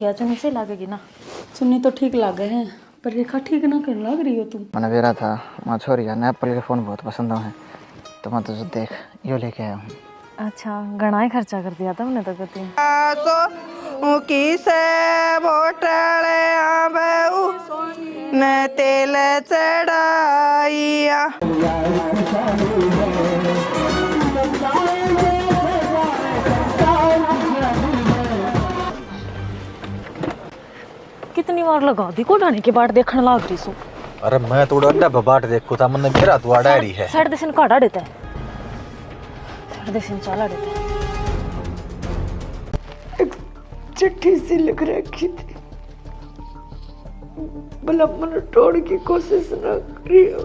या चुन्नी से लगेगी ना? चुन्नी तो ठीक लागे है पर रेखा ठीक ना कर लग रही हो तुम। मैंने बेरा था वहाँ छोरी है एप्पल के फ़ोन बहुत पसंद है तो मैं तुझे देख यो लेके आया हूँ। अच्छा घना ही खर्चा कर दिया था हमने तो कहती न तेल चढ़ाइया। कितनी बार लगा दी कोडाने के बाट देखने लाग रही सु। अरे मैं थोड़ा अड्डा बाट देखो था मैंने मेरा तो डायरी है साढ़े दस काढ़ा देता है, साढ़े दस चाला देता है। एक चिट्ठी सी लिख रखी थी, भला मन तोड़ की कोशिश न करियो,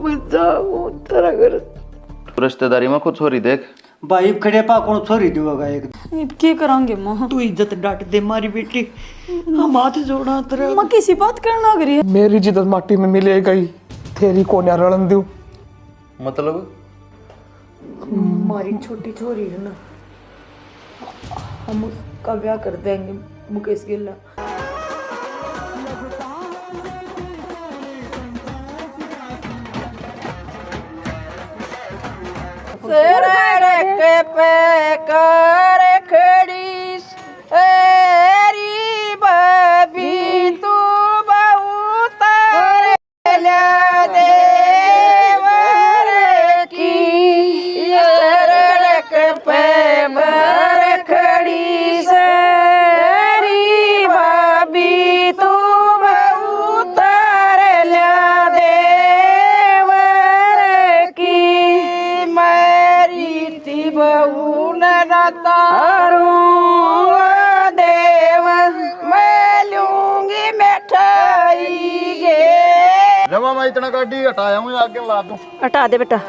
मजाऊ तेरा घर रिश्तेदारी में कुछ हो रही देख भाई खड़े पा कौन छोरी देगा एक की करांगे मां? तू इज्जत डांट दे मारी बेटी, हम हाथ जोड़ा तेरा। मां किसी बात करना लग रही है। मेरी इज्जत माटी में मिले गई, तेरी को रलन दू। मतलब हमारी छोटी छोरी है ना, हम उसका ब्याह कर देंगे मुकेश गिल्ला। सड़क पे कर खड़ी एरी बबी तू बहुत ला देवर की, सड़क पे बर खड़ी एरी बबी तू बहुत ला देवर की, मेरी ती बहू न तारू देव, मैं लूंगी मिठाई गे। जमा मैं इतना गाड़ी हटाया हूँ आगे ला दूं। हटा दे बेटा,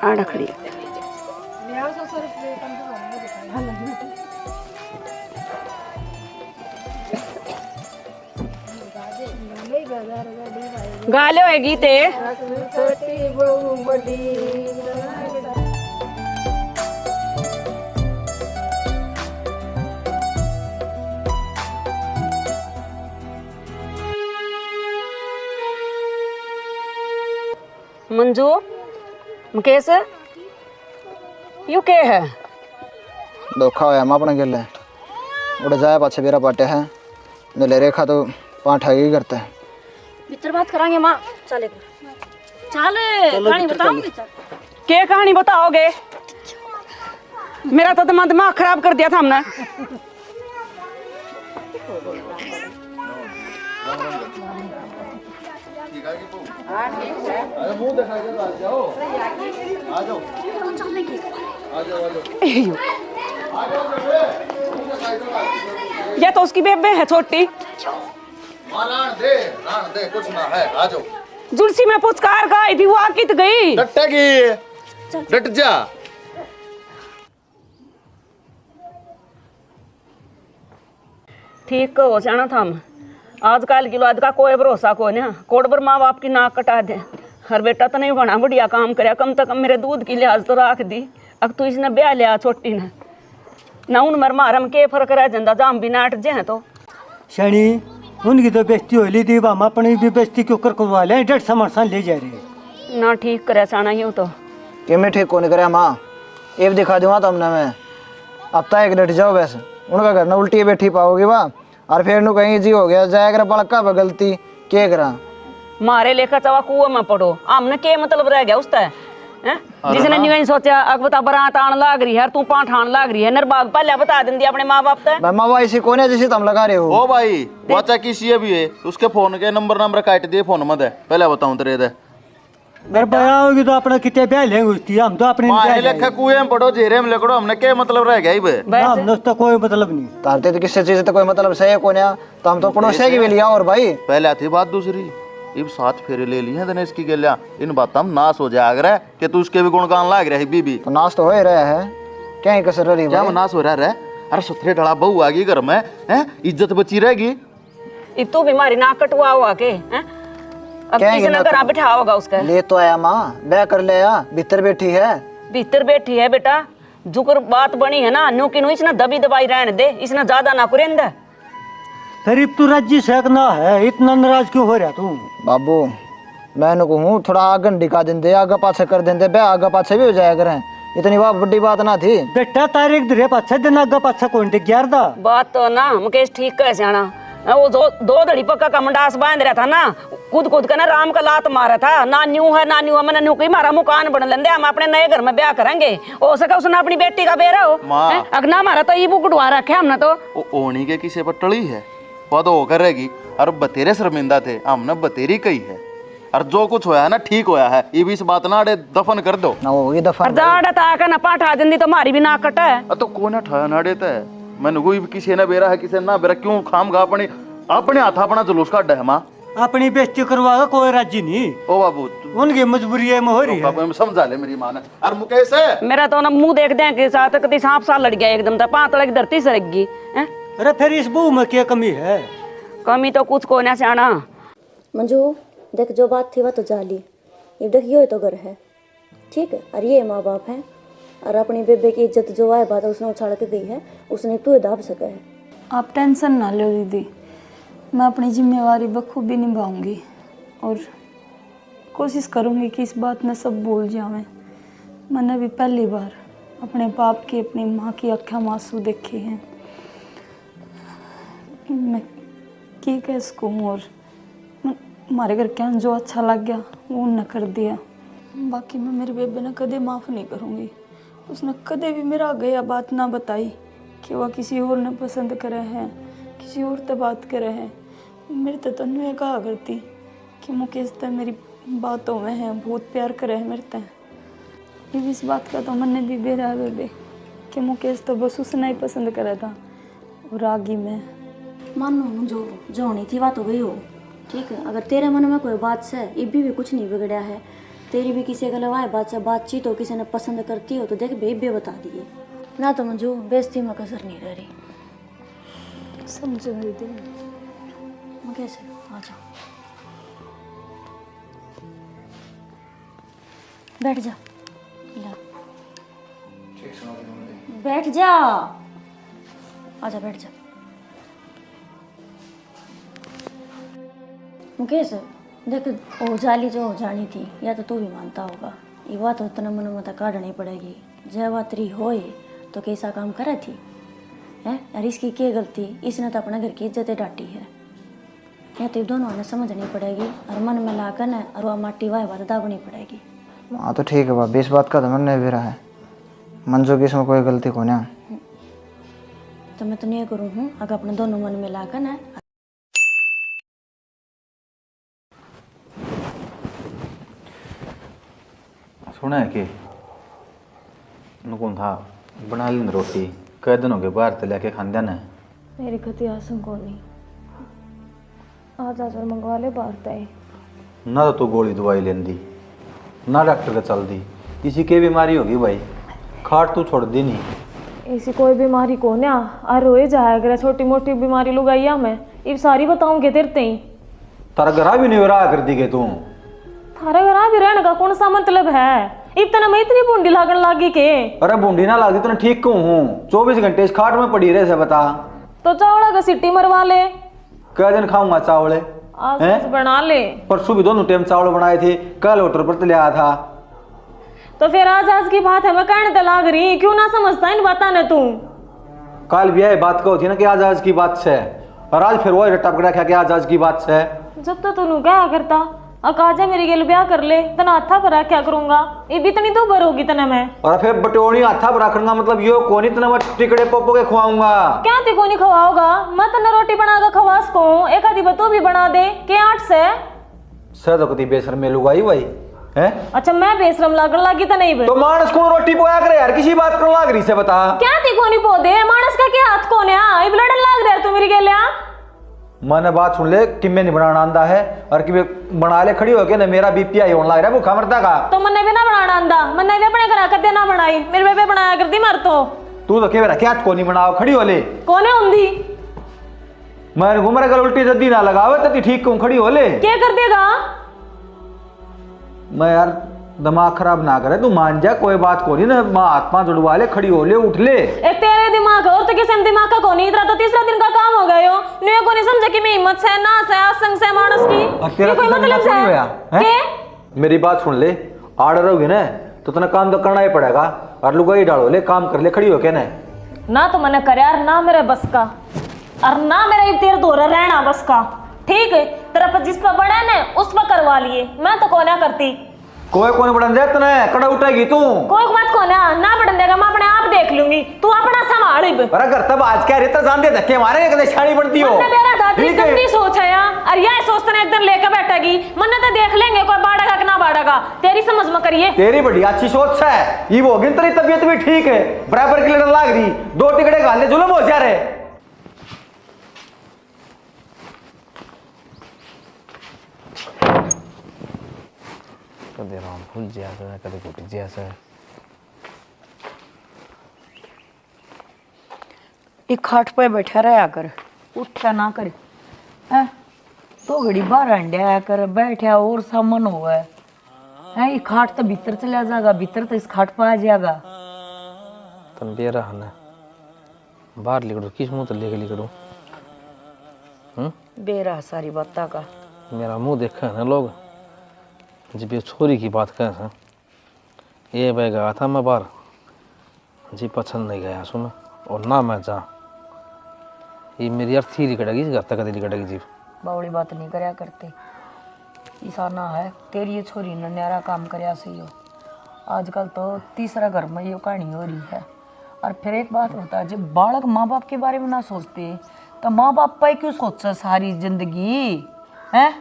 आड़ा खड़ी गाले होए गीते। छोटी बहू बड़ी मंजू मुकेश यू के है? धोखा होया मैं अपने गिले उड़ जाए पाछे बेरा पाटे है मिले रेखा तो पाँठ ही करते हैं। भीतर बात करांगे माँ, चले चल कहानी बताऊंगी। क्या कहानी बताओगे? मेरा तो दिमाग खराब कर दिया था हमने। ये तो उसकी बेबे है छोटी। रान दे कुछ ना है, आ जाओ। जुलसी में पुचकार गई थी, वो आकित गई। डटेगी डट जा। ठीक हो जाना था हम। आजकल की औलाद का कोई भरोसा को नहीं। कोड पर माँ बाप की नाक कटा दे। हर बेटा तो नहीं बना, बढ़िया काम करे, कम से कम मेरे दूध की लिहाज तो रख दी। अब तू इसने ब्याह लिया छोटी ने ना, उन मर मारम के फर्क रह जाता, जाम भी नाट जे तो शनि उनकी तो बेइज्जती हो ली थी, हम अपनी भी बेइज्जती क्यों करवा ले? 1.5 समर्थन ले जा रहे ना। ठीक करे साना यूँ तो कि मैं ठीक को नहीं करे माँ, ये भी दिखा दूँगा तुमने मैं। अब तक एक डट जाओ वैसे उनका घर ना उल्टी बैठी पाओगी वाह, और फिर नु कहीं जी हो गया जाएगा पलका पर गलती क्या करा। मारे लेकर चवा कुआं में पड़ो, हमने के मतलब रह गया उसका है? जिसने नहीं सोचा अब बता बरात आन लाग रही है, तू पाठ आन लाग रही है, नरबाग पहले बता देंदी अपने माँ बाप तक। माँ बाप ऐसी कौन है जिसे तुम लगा रहे हो? ओ भाई वाचा किसी है भी है, उसके फोन के नंबर काट दिए फोन मत है, पहले बताऊं तेरे दे। मेरे बया होगी तो अपना कितने ब्याह लेंगे उसकी, हम तो अपने मारे लेखा कुएं में पड़ो जेरे में लकड़ो, हमने क्या मतलब रह गया बे? हमने तो कोई मतलब नहीं। तारते तो किसी चीज तो कोई मतलब सही कौन है, तो हम तो पड़ोसी की भी लिया। और भाई पहले आती बात दूसरी, इब 7 फेरे ले लिए दिनेश की गलिया, इन बात हम नाश हो जाए अगर कि तू उसके भी गुणगान लाग रहा है बीबी। तो नाश तो हो ही रहा है, क्या ही कसर रही क्या नाश हो रहा है? अरे सुथरे डला बहू आ गई घर में है, इज्जत बची रहेगी। तू बीमारी ना कटवा हुआ के हैं? अब किसने घर बिठा होगा उसका? ले तो आया माँ, ब्याह कर ले, भीतर बैठी है। भीतर बैठी है बेटा, जुकर बात बनी है ना न्यू की नु इसने दबी दबाई रहने दे, इसने ज्यादा ना करेंदा। फिर अब तू राज्य सेकना है, इतना नाराज क्यों हो रहा तू? बाबू मैं कहूँ थोड़ा आगे ढिका देंगे, आगे पाछे कर देंगे, बे आगे पाछे भी हो जाया करें, इतनी बड़ी बात ना थी। बेटा तारीख दे पाछे दिन आगे पाछे कौन टे ग्यार दा बात तो ना मुकेश ठीक कह सियाना, वो दो धड़ी पक्का का मंडास बांध रहा था ना, कूद कूद के ना राम का लात मारा था, ना न्यू है मैंने न्यू कही मारा मकान बन लेंदे, हम अपने नए घर में ब्याह करेंगे, हो सका उसने अपनी बेटी का बेरा हो अगना मारा तो ये बुकड़वा रखे हमने तो ओनी के किसे पर टली है वो तो वो करेगी। और बतेरे शर्मिंदा थे हमने बतेरी कही है, और जो कुछ होया ना ठीक होया है, ये भी इस बात ना अड़े दफन कर दो ना वो ये दफन जाड़ा ताका ना पाठा देंदी तो मारी भी ना कट है। तो कोने ठया ना देता है, मैंने कोई किसी ने बेरा है किसी ने ना बेरा, क्यों खाम गा अपने हाथ अपना जुलूस काट है मां, अपनी बेइज्जती करवाएगा कोई राजी नहीं। ओ बाबू उनकी मजबूरी है हो रही है, समझा ले मेरी मां ने। और मुकेश है मेरा तो ना मुंह देख दे के साथ कभी सांप सा लड़ गया एकदम, तो पांतड़ की धरती सरक गई। अरे फिर इस बहू में क्या कमी है? कमी तो कुछ को ना सियाना। मंजू देख जो बात थी वह तो जाली, ये देख यो तो घर है ठीक है, और ये माँ बाप हैं, और अपनी बेबे की इज्जत जो है बात उसने उछाड़ के गई है, उसने तू दाब सका है। आप टेंशन ना लो दीदी, मैं अपनी जिम्मेवारी बखूबी निभाऊंगी और कोशिश करूंगी कि इस बात में सब भूल जाऊँ। मैंने भी पहली बार अपने बाप की अपनी माँ की आँखें में आंसू देखे हैं, मैं की कह सकूँ, और हमारे घर क्या जो अच्छा लग गया वो उन्हें कर दिया। बाकी मैं मेरे बेबे ने कदे माफ़ नहीं करूँगी, उसने कदे भी मेरा गया बात ना बताई कि वह किसी और ने पसंद करे हैं, किसी और से बात करे हैं। मेरे तो तन्नू ये कहा करती कि मुकेश तो मेरी बातों में है, बहुत प्यार करे है मेरे तय। ये भी इस बात का तो मन ने भी बेरा बेबे कि मुकेश तो बस उसने ही पसंद करा था, और आगे मैं मानो जो होनी थी बात हो गई हो ठीक है। अगर तेरे मन में कोई बात से इब्बी भी कुछ नहीं बिगड़ा है, तेरी भी किसी के लवाए बात से बातचीत हो, किसी ने पसंद करती हो तो देख बेबे बता दिए ना, तो मंजू बेइज्जती में कसर नहीं रह रही। समझ दीदी मैं कैसे आ जाओ, बैठ जा, बैठ जा, आजा बैठ जा। मुकेश देख वो जाली जो हो जानी थी या तो तू भी मानता होगा, ये बात तो इतना मन में काटनी पड़ेगी, जय बातरी होए तो कैसा काम करे थी है, और इसकी क्या गलती, इसने तो अपने घर की इज्जतें डांटी है, या तो दोनों ने समझनी पड़ेगी और मन में लाकर न और वह माटी वाह बात दाबनी पड़ेगी। हाँ तो ठीक है भाभी, इस बात का तो मन नहीं भी रहा है, मंजू की इसमें कोई गलती को ना, तो मैं तो नहीं करूँ हूँ अगर अपने दोनों मन में लाकर न। सुना है कि कौन था बना ली रोटी कई दिनों के बाहर तो लेके खान देना है। मेरी कति आसन को नहीं, आज और मंगवा ले बाहर तय। ना तो तू गोली दवाई लेंदी ना डॉक्टर का चल दी, किसी की बीमारी होगी भाई, खाट तू छोड़ दी नहीं। ऐसी कोई बीमारी को ना आ रोए जाया करे, छोटी मोटी बीमारी लुगाइया मैं ये सारी बताऊंगे तेरे ही। तारा घरा भी नहीं रहा कर दी के तू, थारा घर भी रहने का कौन सा मतलब है, इतना मैं इतनी बूंदी लागन लागी के। अरे बूंदी ना लागती तो ठीक क्यों हूँ, 24 घंटे इस खाट में पड़ी रहे से बता। तो चावड़ा का सिट्टी मरवा ले। क्या दिन खाऊंगा चावल, आज बना ले। परसों भी दोनों टाइम चावल बनाए थे, कल होटल पर ले आया था। तो फिर आज की बात है, मैं कहने तो लाग रही, क्यों ना समझता इन बात ने तू। कल भी यही बात कहो थी ना कि आज की बात से, और आज फिर वही रट्टा पकड़ा क्या कि आज की बात से। जब तो तू क्या करता अकाजा मेरी गेल ब्याह कर ले, तना हाथा पर क्या करूंगा, ये भी इतनी तो बर होगी तना मैं। और फिर बटोनी हाथा पर रखूंगा मतलब यो कोनी तना मैं टिकड़े पोपो के खवाऊंगा। क्या ते कोनी खवाओगा, मैं तना रोटी बनाकर खवास को एक आधी बतो भी बना दे के 8 से तो कती बेशरम में लुगाई भाई है। अच्छा मैं बेशरम लागन लागी तो नहीं तो मानस को रोटी पोया करे यार, किसी बात को लाग रही से बता। क्या ते कोनी पो दे मानस का क्या हाथ कोने आ, इब लड़न लाग रहा तू मेरी गेल्या। मैंने बात सुन ले कि मैं नहीं बनाना आंदा है, और कि बना ले खड़ी होके ना मेरा बीपी आई होने लग रहा है भूखा मरता का। तो मैंने भी ना बनाना आंदा, मैंने भी अपने घर कर ना बनाई, मेरे बेबे बनाया करती मर तो। तू तो केवरा क्या को नहीं बनाओ खड़ी हो ले कोने होंदी मैं घूमर कर उल्टी जद्दी ना लगावे तो ठीक क्यों खड़ी हो ले। क्या कर देगा मैं यार दिमाग खराब ना करे, तू मान जा, कोई बात को नहीं ना, माँ हाथ पाँव जुड़वा ले, खड़ी हो ले, उठ ले। एक तेरे दिमाग और तो किसी दिमाग का कोनी, इतना तो तीसरा दिन का काम हो गया हो। न्यू को नहीं समझा कि मैं हिम्मत से ना से आसंग से मानस की तेरा कोई मतलब थोड़ी होया, है हैं? मेरी बात सुन ले, आड़ रहोगे ना तो तना काम तो करना ही पड़ेगा, और लुगाई डालो ले, काम कर ले, खड़ी हो के ना तो मैंने कर यार, ना मेरे बस का और ना मेरा ये तेरे दोरा रहना बस का। ठीक है, तेरा पर जिस पर बड़ा ने उस पर करवा लिए, मैं तो कोना करती। कोई कौन बढ़न दे तने, कड़ा उठाएगी तू, कोई मत कोना ना बढ़न देगा, मैं अपने आप देख लूंगी, तू अपना संभाल। अरे घर तब आज क्या रहता, जान दे धक्के मारे कदे शानी बनती हो। मैंने मेरा दादी गंदी सोच है यार, और यह सोचते ने एक दिन लेकर बैठेगी, मन्ने तो देख लेंगे कोई बाड़ेगा कि ना बाड़ेगा, तेरी समझ में करिए। तेरी बड़ी अच्छी सोच है, ये वो तेरी तबीयत भी ठीक है, बराबर की लड़न लाग रही, 2 टिकड़े गाले जुलम हो जा रहे। कदे राम भूल जैसा, कदे घुट जैसा। एक खाट पे बैठा रहा कर, उठा ना कर, है तो घड़ी बाहर हंडिया कर, बैठा और सामान हुआ है, ये खाट तो भीतर चला जाएगा, भीतर तो इस खाट पर आ जाएगा। तन बेरा है बाहर लिखड़ो, किस मुंह तो लेके लिखड़ो, बेरा सारी बात का। मेरा मुंह देखा है ना लोग, जब ये छोरी की बात कहें सर, ये भाई गया था मैं बाहर जी, पसंद नहीं गया सुन, और ना मैं जा, ये मेरी अर्थी लिकड़ेगी, घर तक लिकड़ेगी जी। बावड़ी बात नहीं करया करते, ऐसा ना है तेरी ये छोरी ने न्यारा काम करया सही हो। आजकल तो तीसरा घर में ये कहानी हो रही है। और फिर एक बात होता है, जब बालक माँ बाप के बारे में ना सोचते तो माँ बाप पर क्यों सोचा सारी जिंदगी है,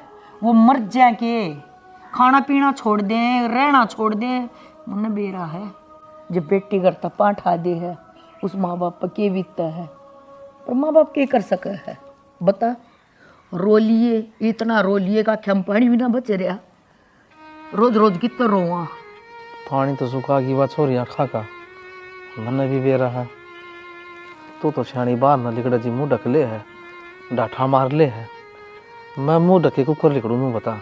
वो मर जाए के खाना पीना छोड़ दें, रहना छोड़ दें, मुन्ने बेरा है। जब बेटी घर तपा ठा दे है, उस माँ बाप पर के बीतता है, पर माँ बाप के कर सके है बता। रो लिए, इतना रो लिए का खम पानी भी ना बच रहा, रोज रोज कितना रोआ। पानी तो सुखा की बात छोरी आखा का, मन भी बेरा है, तो छानी बाहर न लिकड़ा जी, मुँह ढक ले है, डाठा मार ले है, मैं मुँह ढके कुकर लिकड़ू मैं बता,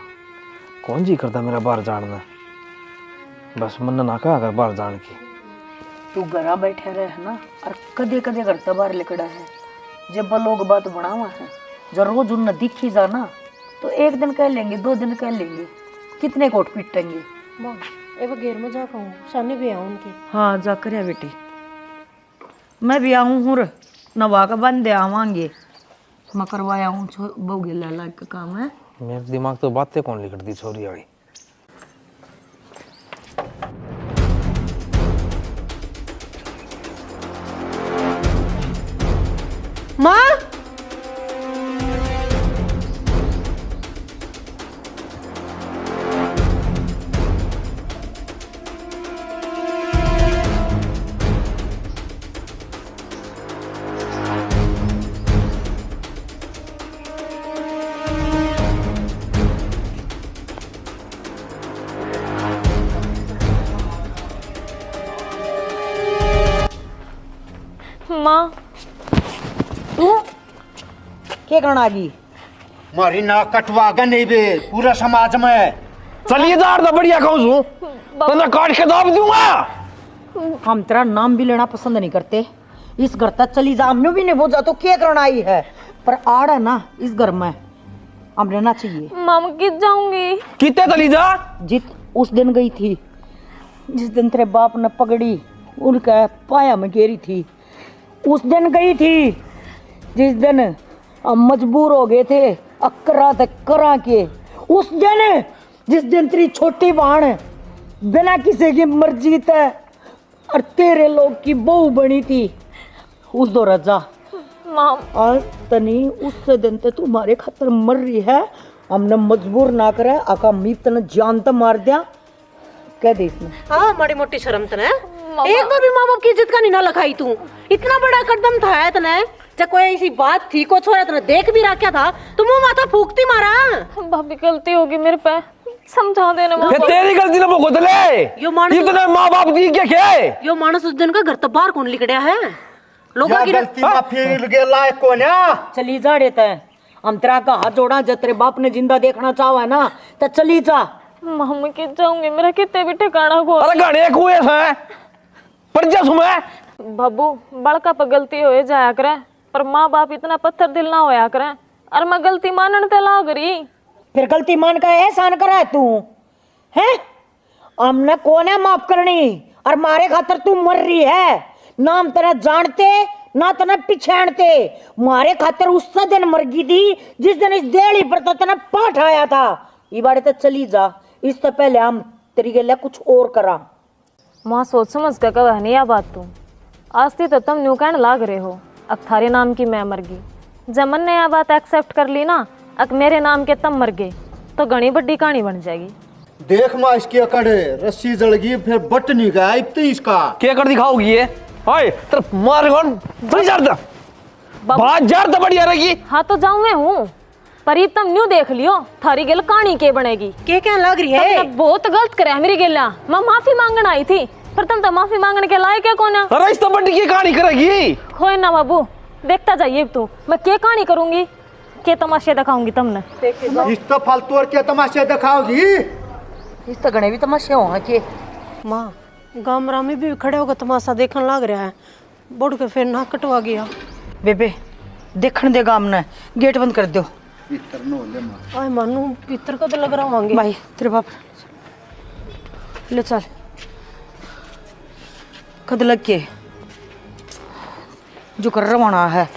कौन जी करता मेरा बाहर जानना, बस मन ना कहा अगर बाहर जान की। तू घरा बैठे रहे ना, और कदे कदे करता बाहर लिकड़ा है, जब लोग बात बनावा है, जब रोज उन दिखी जाना तो एक दिन कह लेंगे, 2 दिन कह लेंगे, कितने कोट पीटेंगे। एक घेर में जा कहूँ, सामने भी आऊँ उनकी। हाँ जा कर बेटी, मैं भी आऊँ हूँ, नवा का बंदे आवांगे, मैं करवाया हूँ बहुगे लाला का काम है। मेरे दिमाग तो बातें कौन लिखती छोरी वाली। माँ माँ क्या करना आगी, मारी नाक कटवा के नहीं बे पूरा समाज में। चलिए जार तो बढ़िया कहूँ सू, तो ना काट के दाब दूंगा। हम तेरा नाम भी लेना पसंद नहीं करते, इस घर तक चली जा, हमने भी नहीं बोझा तो क्या करना आई है, पर आड़ है ना इस घर में हम रहना चाहिए। माँ मैं कित जाऊंगी, कितने चली जा, जित उस दिन गई थी, जिस दिन तेरे बाप ने पकड़ी उनका पाया में घेरी थी, उस दिन गई थी, जिस दिन हम मजबूर हो गए थे अकरा तक करा के, उस दिन जिस दिन तेरी छोटी बहन बिना किसी की मर्जी ते और तेरे लोग की बहू बनी थी, उस दो रजा माँ आज तनी उस दिन ते तुम्हारे खातर मर रही है, हमने मजबूर ना करे आका मी तने जान तो मार दिया कह दे इसमें। हाँ माड़ी मोटी शर्म तने, एक बार भी माँ बाप की इज्जत का नहीं ना लखाई तू, इतना बड़ा कदम था है तने, जब कोई ऐसी बात थी को छोरा तने देख भी रखा था, तुम मुंह माथा फूकती मारा। भाभी गलती होगी मेरे पे, समझा देना माँ। तेरी गलती ना भुगत ले, इतने माँ बाप दी क्या है, यो मानस उस दिन का घर तो बाहर कौन लिकड़िया है, लोगों की गलती माफी लगे लायक कौन है। चली जा देता है, हम तेरा का हाथ जोड़ा, जब तेरे बाप ने जिंदा देखना चाहा है ना तो चली जा, मां मैं कित जाऊंगी, मेरा कितने भी ठिकाना को। अरे गाने कुएं है पर जा सुमे बाबू बड़का पर गलती हो जाया करे, पर माँ बाप इतना पत्थर दिल ना होया करे। और मैं गलती मानने ते लाग रही। फिर गलती मान का एहसान करा है तू है? हमने कौन है माफ करनी? और मारे खातर तू मर रही है, नाम तेरा जानते ना तना पिछाड़ते। मारे खातर उस दिन मर गई थी जिस दिन इस देड़ी पर तो तना पाठ आया था। ये बारे तो चली जा, इससे पहले हम तेरी के लिए कुछ और करा। माँ सोच समझ कर कहा नहीं आ बात तू। आज थी तो तुम न्यू कहने लाग रहे हो अब थारे नाम की मैं मर गई। जब मन ने यह बात एक्सेप्ट कर ली ना, अब मेरे नाम के तम मर गए तो घनी बड़ी कहानी बन जाएगी। देख माँ इसकी अकड़ है, रस्सी जल गई फिर बट नहीं गया इतनी इसका क्या कर दिखाओगी ये? हाय तेरे मार कौन चल जाता बात जार तो बढ़िया रहेगी। हाँ तो जाऊँ मैं हूँ, पर ये तुम न्यू देख लियो थारी गेल कहानी के बनेगी। के क्या लग रही है? तुमने बहुत गलत करे मेरी गेला। मैं माफी मांगने आई थी पर तुम तो माफी मांगने के लायक क्या कौन है? अरे इस तो बड़ी की कहानी करेगी। खोए ना बाबू, देखता जाइए तू। मैं क्या कहानी करूंगी, के तमाशे दिखाऊंगी तुमने। इस तो फालतू और क्या तमाशे दिखाओगी? इस तो गणे भी तमाशे होगा के। माँ गामरा में भी खड़े होकर तमाशा देखने लग रहा है, बोड़ के फिर नाक कटवा गया। बेबे देखने दे गाम ने, गेट बंद कर दो। आय मानू भीतर का तो लग रहा होंगे भाई तेरे बाप ले चल कद लग के जो कर रवाना है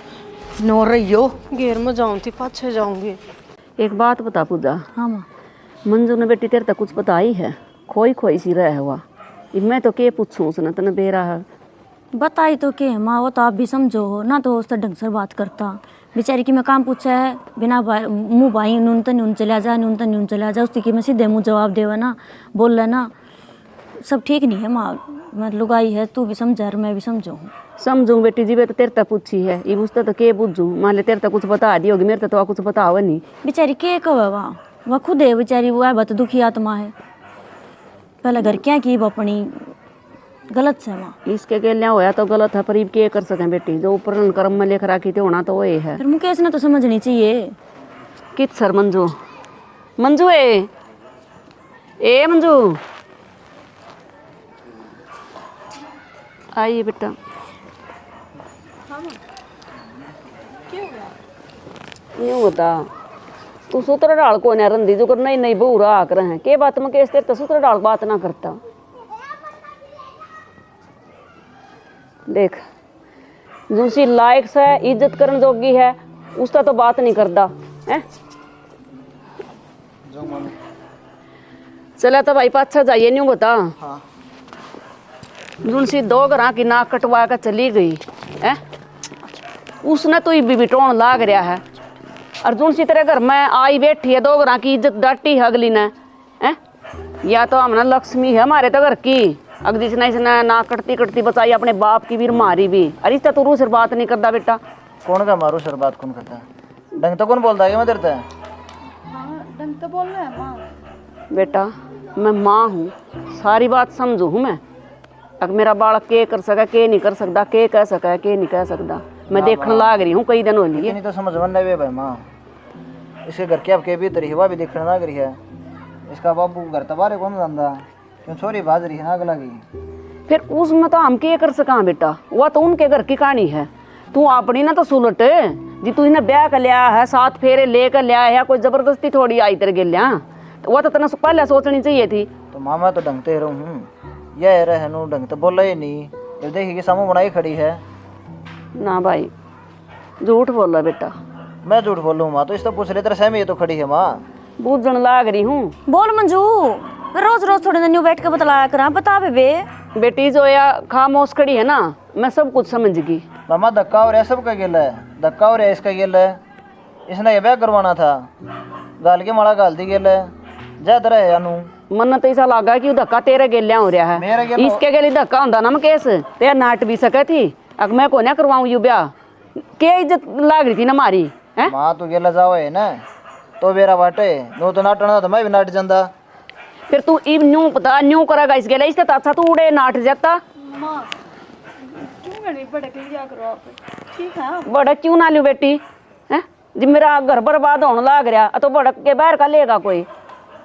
नो रही हो। घेर में जाऊँ थी पाछे जाऊंगी। एक बात बता पूजा। हाँ माँ। मंजू ने बेटी तेरे तक कुछ बताई है? खोई खोई सी रह हुआ मैं तो के पूछूं उसने तने बेरा है बताई तो के माँ, वो तो आप भी समझो हो ना, तो उससे ढंग से बात करता बेचारी की। मैं काम पूछा है बिना मुँह भाई नून तो नून चला जा, नून तो नून चला जा, उसकी कि मैं सीधे मुँह जवाब देवा ना, बोल लेना सब ठीक नहीं है माँ। मैं लुगाई है, तू भी समझा और मैं भी समझूँ। समझूँ बेटी जी, वे तो तेरे तक पूछी है, ये पूछता तो के पूछूँ। मान ले तेरे तक कुछ बता दी होगी, मेरे तो कुछ बताओ नहीं। बेचारी के कहो वह खुद है बेचारी, वो है बत दुखी आत्मा है। पहले घर क्या की वो अपनी गलत से माँ। इसके के लिया होया तो गलत है, पर ये क्या कर सकें बेटी, जो ऊपर कर्म में लेकर राखी थे होना तो वो है। फिर मुकेश ने तो समझनी चाहिए। कित सर मंजू मंजू ए मंजू आइए बेटा। यूँ बता तू सूत्र डाल को ना रंदी जो कर नहीं नहीं बहूरा आकर हैं के बात में केस तेरे तो सूत्र डाल बात ना करता। देख जो सी लायक से इज्जत करन जोगी है उसका तो बात नहीं करता है। चला तो भाई पाछा जाइए न्यू बता। हाँ। जुन सी दो घरा की नाक कटवा कर चली गई है, उसने तो भी बिटोन लाग रहा है। और जुन सी तेरे घर में आई बैठी है दो घरा की इज्जत डाटी है अगली ने है। या तो हमने लक्ष्मी है हमारे तो घर की, अग जिसने इसने नाक कटती कटती बचाई अपने बाप की भी मारी भी। अरे इससे तो रू सिर बात नहीं करता बेटा। कौन का मारू सर बात कौन करता है? ढंग तो कौन बोलता है मैं तेरे से? ढंग तो बोल रहे हैं माँ। बेटा मैं माँ हूँ, सारी बात समझू हूँ मैं। अगर मेरा बालक के कर सका के नहीं कर सकता, के कह सका के नहीं कह सकता, मैं देखने लाग रही हूँ कई दिन हो लिए। नहीं तो समझ मन नहीं भाई माँ, इसके घर के अब के भी तरी हवा भी देखने लाग रही है। इसका बाबू घर तबारे कौन जानता क्यों छोरी बाज रही है ना अगला की। फिर उसमें तो हम के कर सका बेटा, वह तो उनके घर की कहानी है। तू अपनी ना तो सुलट जी, तू इन्हें ब्याह कर लिया है, 7 फेरे लेकर लिया है, कोई जबरदस्ती थोड़ी आई तेरे गिलिया। वह तो तेना पहले सोचनी चाहिए थी। तो मामा तो ढंगते रहा हूँ, यह रहे नू ढंग तो बोला ही नहीं। जब देखिए समूह बनाई खड़ी है ना भाई, झूठ बोला बेटा। मैं झूठ बोलूँ माँ? तो इस तो पूछ रहे तेरे सहमी तो खड़ी है माँ। बूझन लाग रही हूँ। बोल मंजू, रोज रोज थोड़े दिन बैठ के बतलाया करा, बता बेटी जो या खामोश खड़ी है ना, मैं सब कुछ समझ गई। मामा धक्का और है, सबका गिल है, धक्का और है, इसका गिल है। इसने ये ब्याह करवाना था, गाल के माड़ा गाल दी गिल है, ज्यादा रहे अनु। मन तो ऐसा लगा कि धक्का तेरे गेलिया हो रहा है, इसके गेली धक्का होता ना मैं केस तेरा नाट भी सके थी। अब मैं को ना करवाऊँ यू ब्याह, क्या इज्जत लाग रही थी ना मारी है। माँ तू गेला जाओ है ना तो मेरा बाटे नो तो नाटना तो मैं भी नाट जाता। फिर तू इब न्यू पता न्यू करेगा इस गेला, इससे अच्छा तू उड़े नाट जाता। माँ क्यों नहीं भड़क लिया करो आप, ठीक है? भड़क क्यों ना लूँ बेटी है, जब मेरा घर बर्बाद होने लग रहा तो भड़क के बाहर का लेगा कोई।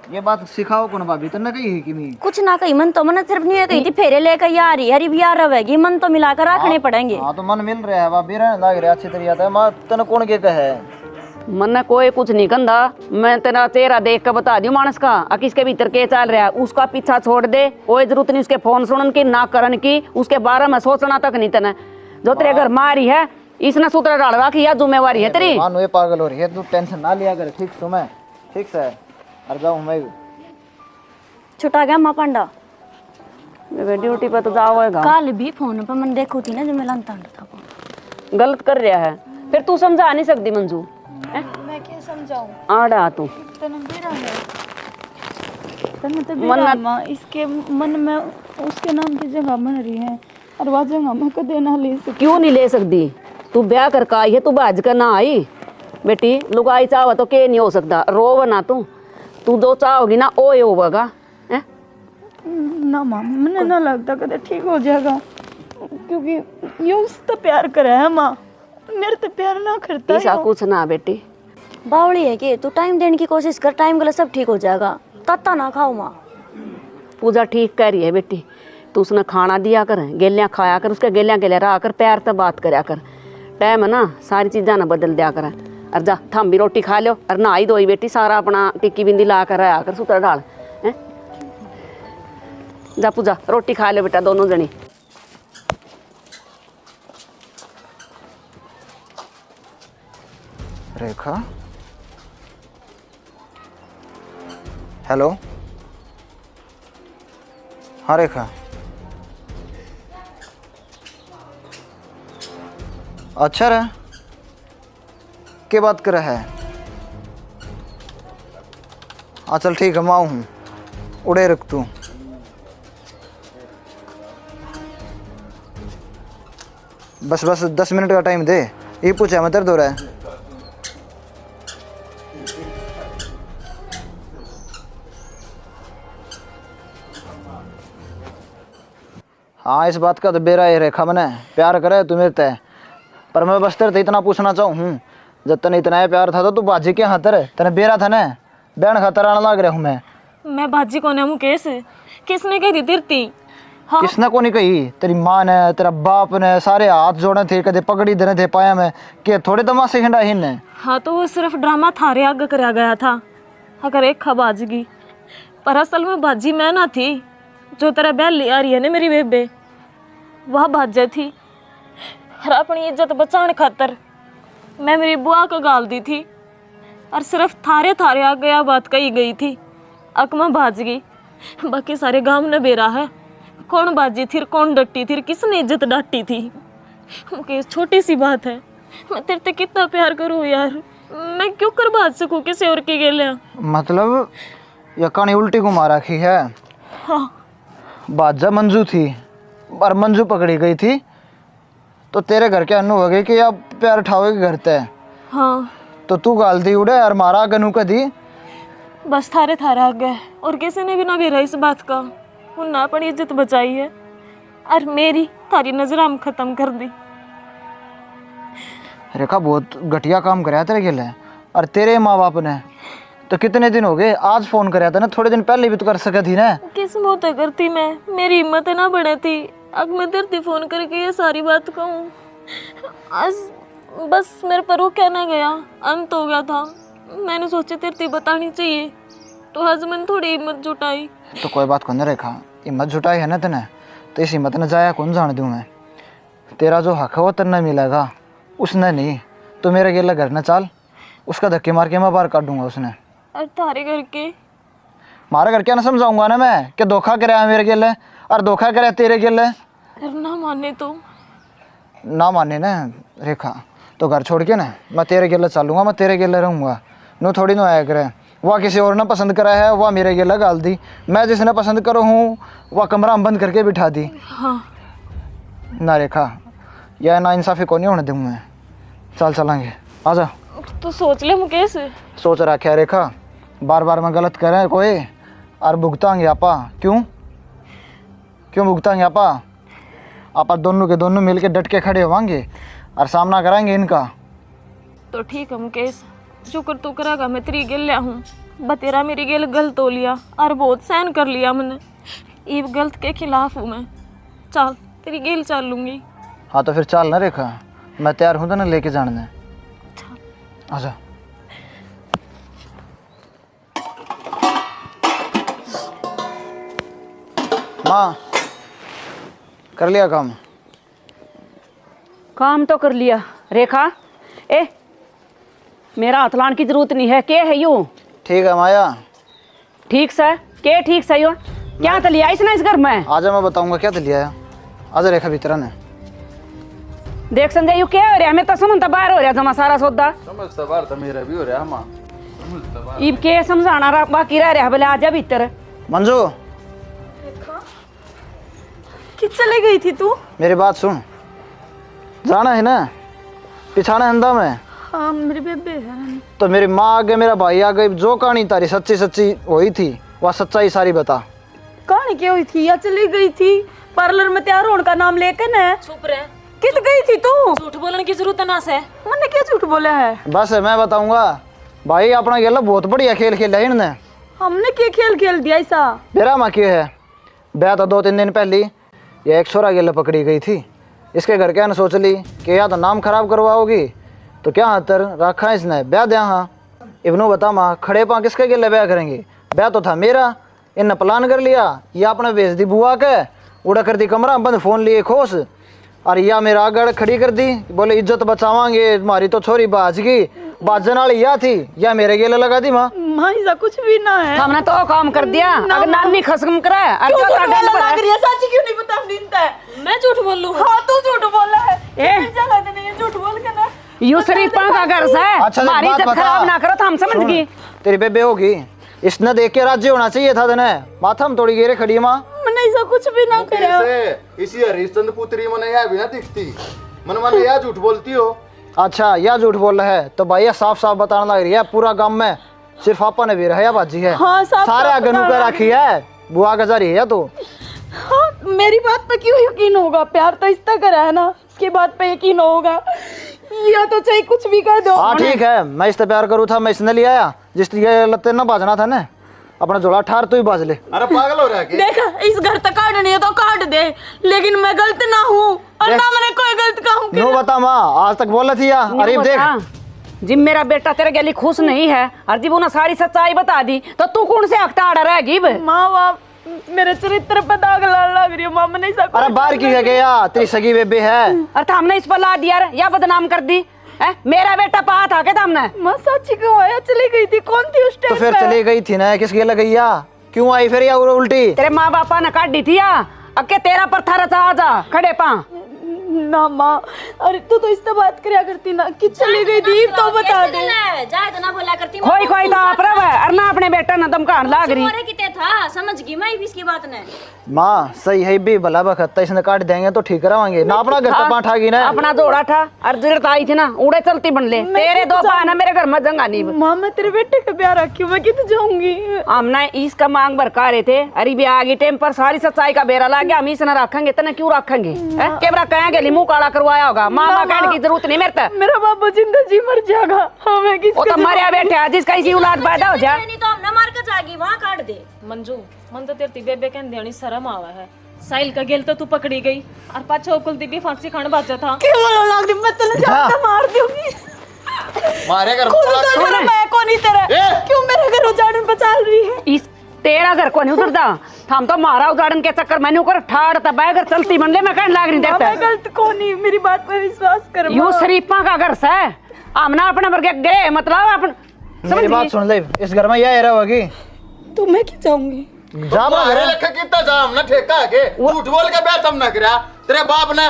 ये बात सिखाओ कौन भाभी तन्ने कही है कि नहीं? कुछ ना कही मन तो मन सिर्फ नहीं कही थी फेरे लेकर यार हरी भी यार रहेगी मन तो मिलाकर रखने पड़ेंगे। हाँ तो मन मिल रहा है भाभी रहने लग रहा अच्छी तरीके से। माँ तने कौन के कहे मन कोई कुछ नहीं कंधा, मैं तेरा चेहरा देख कर बता दियो मानस का आ किसके भीतर के चल रहा है। उसका पीछा छोड़ दे, कोई जरूरत नहीं उसके फोन सुनन की ना करन की, उसके बारे में सोचना तक नहीं तने। जो तेरे घर मारी है इसने सूत्र डालवा की या जिम्मेवारी है तेरी। मानो ये पागल हो रही है, तू टेंशन ना लिया कर। ठीक सुमे ठीक से और जाऊँ मैं छुटा गया माँ पांडा ड्यूटी पे तो जाओगा। कल भी फोन पर मन देखो थी ना जो मैं लंता था गलत कर रहा है, फिर तू समझा नहीं सकती मंजू। मैं क्या समझाऊं? आड़ा तू मन इसके मन में उसके नाम की जगह बन रही है और वह जगह मैं कदे ना ले सकती। क्यों नहीं ले सकती? तू ब्याह करके आई है, तू बाज कर ना आई बेटी। लुगाई चाहो तो के नहीं हो सकता, रोव ना तू जो चाहोगी ना ओ ही होगा। ना माँ मैंने ना लगता कदे ठीक हो जाएगा, क्योंकि ये उससे प्यार करे है माँ, मेरे तो प्यार ना करता ऐसा कुछ ना बेटी। बावड़ी है कि तू टाइम देने की कोशिश कर, टाइम गलत सब ठीक हो जाएगा। तत्ता ना खाओ माँ। पूजा ठीक कह रही है बेटी, तू उसने खाना दिया कर, गेलियाँ खाया कर, उसके गेलियाँ गेलियाँ रहा कर, प्यार से बात करया कर। टाइम है ना सारी चीज़ा ना बदल दिया कर। और जा थम भी रोटी खा लो और नहाई धोई बेटी, सारा अपना टिक्की बिंदी ला कर आया कर, सूत्र डाल है। जा पूजा रोटी खा लो बेटा दोनों जनी। रेखा हेलो। हाँ रेखा अच्छा रहा क्या बात कर रहा है? हाँ चल ठीक है मैं हूँ, उड़े रख तू। बस 10 मिनट का टाइम दे, ये पूछा मैं दर्द हो रहा है। हाँ इस बात का तो बेरा है रेखा, मैंने प्यार करे तू मेरे ते, पर मैं बस तेरे इतना पूछना चाहूँ जब तने इतना प्यार था तो तू बाजी के खातर तेने बेरा था ना बहन खातर आने लग रहा हूँ मैं बाजी कौन है मुकेश? किसने कही थी तिरती? हाँ? किसने को नहीं कही? तेरी माँ ने, तेरा बाप ने, सारे हाथ जोड़े थे, कदे पकड़ी देने थे पाया में के थोड़े तमाशे खिंडा ही ने। हाँ तो वो सिर्फ ड्रामा थारे आगे कराया गया था, अगर एक खा बाजगी, पर असल में बाजी मैं ना थी। जो तेरा बहन ले आ रही है ना मेरी बेबे, वह बाजा थी। और अपनी इज्जत बचाने खातर मैं मेरी बुआ को गाल दी थी और सिर्फ थारे आ गया बात कही गई थी। अक मैं भाज गई, बाकी सारे गांव ने बेरा है कौन बाजी थी, कौन डटी थी, किसने इज्जत डांटी थी। मुकेश छोटी सी बात है, मैं तेरे से कितना प्यार करूँ यार, मैं क्यों कर भाज सकूँ किसी और की गेले? मतलब ये कहानी उल्टी घुमा रखी है। हाँ बाजा मंजू थी और मंजू पकड़ी गई थी तो तेरे घर के अनु हो गए कि अब प्यार उठाओगे घर ते। हाँ तो तू गाल दी उड़े और मारा गनु का दी। बस थारे आ गए और किसी ने भी ना भी रहा इस बात का, उन्हें अपनी इज्जत बचाई है और मेरी थारी नजर हम खत्म कर दी। रेखा बहुत घटिया काम कराया तेरे के लिए, और तेरे माँ बाप ने तो कितने दिन हो गए, आज फोन कराया था ना, थोड़े दिन पहले भी तो कर सके थी ना। किस मुँह तक करती मैं, मेरी हिम्मत ना बढ़े थी अब मैं तेरे फोन करके ये सारी बात कहूँ। आज बस मेरे पर वो कहना गया, अंत हो गया था। मैंने सोचा तेरे बतानी चाहिए तो आज मैंने थोड़ी हिम्मत जुटाई। तो कोई बात कौन रेखा, हिम्मत जुटाई है ना तेने तो इस हिम्मत न जाया कौन जान दूँ मैं। तेरा जो हक है वो तेने मिलेगा, उसने नहीं। तो मेरे गेला घर न चाल, उसका धक्के मार के मैं बाहर काट दूंगा उसने। और तारे घर के मारे घर क्या ना समझाऊंगा ना मैं कि धोखा कराया मेरे गेले और धोखा कराया तेरे गेले। ना माने तो ना माने ना रेखा तो घर छोड़ के ना मैं तेरे गेले चलूंगा, मैं तेरे गेले रहूँगा। नो थोड़ी नो आया करे, वह किसी और ने पसंद करा है, वह मेरे गेले गाल दी। मैं जिसने पसंद करो हूँ वह कमरा हम बंद करके बिठा दी। हाँ। ना रेखा यह ना इंसाफी को नहीं होने दूँ मैं। चल चलेंगे, आजा। तो सोच ले मुकेश। सोच रखा है रेखा, बार बार मैं गलत करें कोई और भुगतांगे आपा। क्यों क्यों भुगतांगे आपा? आपा दोनों के दोनों मिल के डट के खड़े होंगे और सामना कराएंगे इनका। तो ठीक है मुकेश, जो कर तू करेगा मैं तेरी गिल हूँ, बतेरा मेरी गेल गलत हो लिया और बहुत सहन कर लिया मैंने। ये गलत के खिलाफ हूँ मैं। चल तेरी गेल चल लूंगी। हाँ तो फिर चल ना रेखा, मैं तैयार हूँ तो ना लेके जाने। आजा। माँ कर लिया काम? काम तो कर लिया रेखा। ए मेरा हाथ लाने की जरूरत नहीं है। के है यूं? ठीक है माया। ठीक से के ठीक सही हो? क्या तो लिया इसने इस घर में? आजा मैं बताऊंगा क्या तो लिया है। आजा रेखा भीतर ने। देख संजय यू क्या हो रहा है? मैं तो समझता बाहर हो रहा जमा सारा सौदा। समझता बाहर तो मेरा भी हो रहा है मां। इब के समझाना बाकी रह रहा। भले आजा भीतर। मंजू कि चले गई थी तू? मेरी बात सुन, जाना है ना पिछाना हंदा में। हाँ मेरे बेबे है। तो मेरी माँ आ गई, मेरा भाई आ गई, जो कहानी तारी सच्ची सच्ची हुई थी वह सच्चाई सारी बता। कहानी क्या हुई थी? या चली गई थी पार्लर में तैयार होने का नाम लेकर ना। चुप रहे। कित गई थी तू? झूठ बोलने की जरूरत ना से। मैंने क्या झूठ बोला है? बस मैं बताऊंगा भाई, अपना खेला बहुत बढ़िया खेल खेला है इन्होंने। हमने क्या खेल खेल दिया ऐसा? मेरा माँ क्या है, ब्याह तो 2-3 दिन पहले ये एक छोरा गेला पकड़ी गई थी। इसके घर क्या ने सोच ली कि या तो नाम खराब करवाओगी तो क्या हाथर रखा इसने ब्याह दिया। हाँ इबनू बता माँ, खड़े पा किसके गेले ब्याह करेंगे? ब्याह तो था मेरा, इनने प्लान कर लिया। या अपने भेज दी बुआ के, उड़ा कर दी कमरा बंद, फोन लिए खोस, और या मेरा आगड़ खड़ी कर दी। बोले इज्जत बचावांगे, तुम्हारी तो छोरी बाज गई। बाजन वाली या थी या मेरे गेले लगा दी। माँ माँ ऐसा कुछ भी ना है। हमने तो काम कर दिया। अगर नानी खसम करा है क्यों झूठ बोला लग रही है? सच क्यों नहीं बता नींदा है? मैं झूठ बोल लूँ? हाँ तू झूठ बोला है। ए चला नहीं है झूठ बोल के ना। यू शरीफा का घर से अच्छा, हमारी बात इज्जत बता। खराब ना करो तो हम समझ गए। तेरी बेबे होगी, इसने देख के राज्य होना चाहिए था तेने। माथा हम थोड़ी गेरे खड़ी माँ। मैंने ऐसा कुछ भी ना करा। इसी हरिश्चंद्र पुत्री मने यह भी ना दिखती मन यह झूठ बोलती हो। अच्छा यह झूठ बोल रहा है तो भैया साफ साफ बताना लग रही है। पूरा गांव में सिर्फ आपा ने भी रहा बाजी है। हाँ, सारे अगनू कर रखी है, बुआ का जारी है तू। हाँ, मेरी बात पे क्यों यकीन होगा? प्यार तो इस तक करा है ना, इसके बात पे यकीन होगा। या तो चाहे कुछ भी कह दो। हाँ ठीक है, मैं इससे प्यार करूँ था, मैं इसने ले आया। जिस ये लत्ते ना बाजना था ना, अपना झोला ठार तू ही बाज ले। अरे पागल हो रहा है क्या? देखा इस घर तक काटनी है तो काट दे, लेकिन मैं गलत ना हूँ और ना मैंने कोई गलत कहूँ। नो बता माँ, आज तक बोला थी या? अरे देख जिम मेरा बेटा तेरे गली खुश नहीं है और जिब उन्हें सारी सच्चाई बता दी तो तू कौन से हकता आड़ा रहेगी? माँ बाप मेरे चरित्र पे दाग लग रही है। माँ मैंने ऐसा अरे बाहर की गया, तेरी सगी बेबे है। अरे हमने इस पर ला दिया या बदनाम कर दी है? मेरा बेटा पा था क्या हमने? माँ सच्ची क्यों आया? चली गई थी कौन थी उस टाइम? तो फिर चली गई थी ना, किसके लगी या? क्यों आई फिर या उल्टी? तेरे माँ बापा ने काट दी थी या अके तेरा पर था रचा आजा खड़े पा ना माँ। अरे तू तो इससे बात करया करती ना कि चली गई थी तो बता दे। जाए तो ना बोला करती। कोई कोई तो आप रहा है और ना अपने बेटा ने धमकान लाग रही। मोरे किते था समझ गई मैं भी इसकी बात ने। माँ सही है भी भला बखत्ता, इसने काट देंगे तो ठीक करावांगे ना। अपना घर पे पाठा की ना, अपना जोड़ा था और जरूरत आई थी ना उड़े चलती बन ले। तेरे दो पाना मेरे घर में जंगा नहीं। माँ मैं तेरे बेटे का प्यार रखी हूँ, मैं कितने जाऊंगी? हमने इसका मांग भरका रहे थे। अरे भी आगे टाइम पर सारी सच्चाई का बेरा ला गया। हम इसने रखेंगे इतना क्यों रखेंगे? कैमरा कहेंगे मुंह काला करवाया होगा। मामा कहने की जरूरत नहीं मेरे। मेरा बाबा जिंदा जी मर जाएगा। हमें किसका? वो तो मरिया बैठे है जिसका इसी औलाद पैदा हो जाए। नहीं तो हम ना मार के जाएगी वहाँ काट दे। मंजू मन तो तेरी बेबे कहने देनी शर्म आवा है। साइल का गेल तो तू पकड़ी गई और पाछा कुलदीप भी फांसी खाने बाजा था। क्यों बोला लाग दी? मैं तेरे जान मार दूंगी। मारे घर मैं कौन नहीं तेरा? क्यों मेरे घर उजाड़न बचा रही है? इस तेरा घर को नहीं उतरता। हम तो मारा उजाड़न के चक्कर मैंने ऊपर ठाड़ तब घर चलती बन ले। मैं कहने लाग रही देखते। मैं गलत कौन नहीं, मेरी बात पे विश्वास कर। यू शरीफा का घर से हमने अपने वर्ग गए मतलब अपन। मेरी बात सुन ले, इस घर में यह रहा होगी तो मैं क्या चाहूंगी? जा मारे लखा कितना जाम ना ठेका के झूठ बोल के बैठ हम ना करा। तेरे बाप ने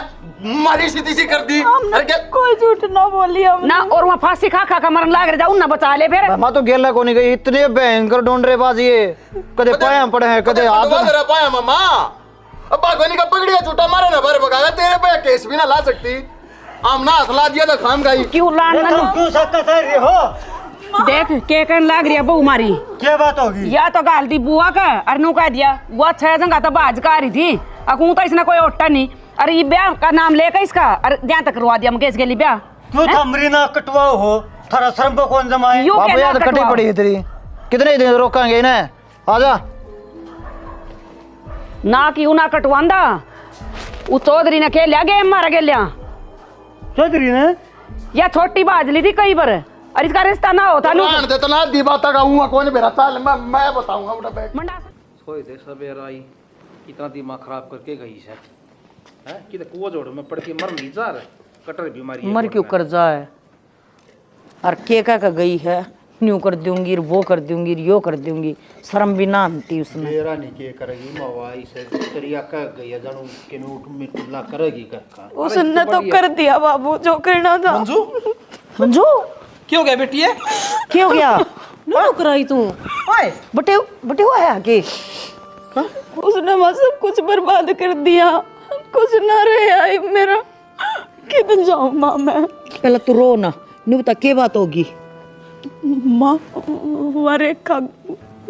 मारी सीधी सी कर दी। अरे क्या कोई झूठ ना बोली हम ना। और वहाँ फांसी खा खा का मरन लाग रहा ना बचा ले फिर। मैं तो गेला को नहीं गई, इतने भयंकर ढूंढ बाजी है। कदे पाया पड़े हैं कदे हाथ तेरा पाया मामा। अब बागवानी का पकड़िया झूठा मारे ना भर भगाया। तेरे पे केस भी ना ला सकती। हम ना हसला दिया तो खाम गई। क्यों लान क्यों सकता था रे हो? देख के कहने लाग रही है बहू मारी। क्या बात होगी? या तो गाल दी बुआ का और नू कह दिया बुआ 6 जगह तो बाज का रही थी। अकू तो इसने कोई ओटा नहीं। अरे ये ब्याह का नाम लेकर इसका अरे ध्यान तक करवा दिया मुकेश के लिए ब्याह। क्यों थमरी ना कटवाओ हो? थारा शर्म को कौन जमाए? यू बाबू कहना यार कटी कटवाओ। पड़ी है तेरी। कितने दिन रोकांगे इन्हें? आजा। ना क्यों ना कटवांदा वो चौधरी ने खेलिया गेम मार गेलिया। चौधरी ने या छोटी बाजली थी कई बार और इसका रिश्ता ना होता दे तो ना दी बात का हूं कौन मेरा चाल मैं बताऊंगा बेटा बैठ। सोए थे सवेर आई इतना दिमाग खराब करके गई है कि कुआ जोड़ में पड़ के मर नहीं जा रहा कटर बीमारी मर क्यों कर जाए और के का गई है न्यू कर दूंगी वो कर दूंगी यो कर दूंगी शर्म भी ना आती उसमें। मेरा नहीं के करेगी मवाई से तेरिया कह गई है जानू के नोट मिटला करेगी का उसने तो कर दिया बाबू जो करना था। मंजू मंजू क्यों गया बेटी है क्यों गया ना कराई तू ओए बटे बटे हुआ है आगे उसने वहाँ सब कुछ बर्बाद कर दिया कुछ ना रहे आई मेरा किधर जाऊँ माँ मैं। पहले तू रो ना नहीं बता क्या बात होगी माँ हमारे का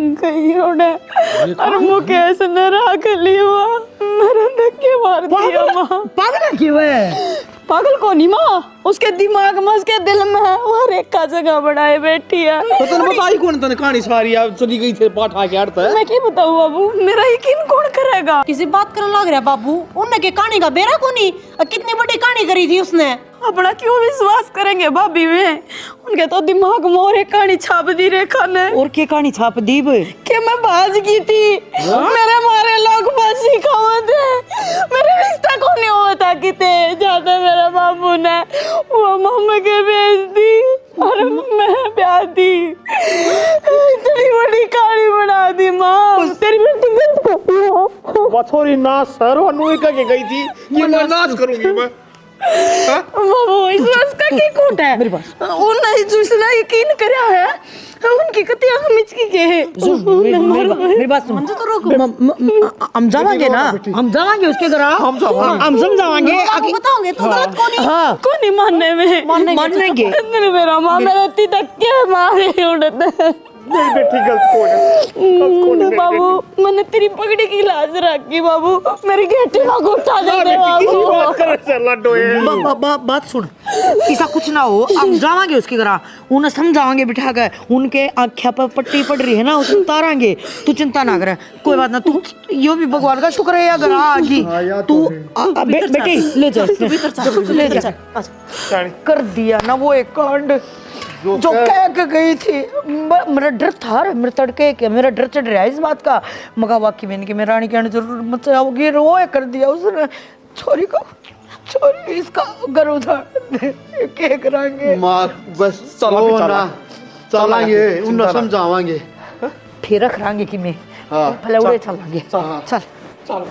गई होने और मुकेश ने राख लिया मेरे धक्के मार दिया माँ। पागल क्यों है? पागल कौन ही माँ उसके दिमाग में उसके दिल में है वो हर एक का जगह बढ़ाए बैठी है। तो तने बताई कौन तने कहानी सारी अब चली गई थे पाठ आके आड़ता है। मैं क्या बताऊँ बाबू मेरा यकीन कौन करेगा? किसी बात करने लग रहा बाबू उनने के कहानी का बेरा कोनी कितनी बड़ी कहानी करी थी उसने। अपना क्यों विश्वास करेंगे भाभी में उनके तो दिमाग में और एक कहानी छाप दी रेखा ने। और क्या कहानी छाप दी कि मैं भाज की थी मेरे मारे लोग फांसी खावा थे मेरे रिश्ता को नहीं हुआ था किते ज्यादा मेरे बाबू ने वो मम्मा के भेज दी और मैं ब्याह दी इतनी बड़ी कहानी बना दी माँ। तेरी बेटी बछोरी नाच सर अनुई का के गई थी कि मैं नाच करूंगी मैं वो विश्वास का की कोट है मेरे पास उन्हें जिसने यकीन करा है उनकी कतिया हम इसकी के है मेरी बात सुन हम जावांगे ना हम जावांगे उसके घर हम समझावांगे बताओगे तो गलत कौन नहीं मानने में मानेंगे मेरा माँ मेरे इतनी धक्के मारे उड़ते नहीं बेटी गलत कौन है बाबू मैंने तेरी पगड़ी की लाज रखी बाबू मेरी घेटी में घुटा दे दे बाबू बात कर चला डोए बात सुन ऐसा कुछ ना हो हम जावांगे उसके घर उन्हें समझावांगे बिठा कर उनके आँखें पर पट्टी पड़ रही है ना उसे उतारांगे तू चिंता ना करे कोई बात ना तू यो भी भगवान का शुक्र है या घर आगी तू बेटी ले जा ले जा कर दिया ना वो एक कांड जो कह के गई थी। मेरा डर था मेरे तड़के के मेरा डर चढ़ रहा है इस बात का मगा वाकई में कि मेरा रानी कहने जरूर मत जाओगी रोए कर दिया उसने छोरी को छोरी इसका घर उधार क्या कराएंगे माँ बस चलो ना चलांगे उन्हें समझावांगे फिर रख रांगे कि मैं भले उड़े चलांगे चल चल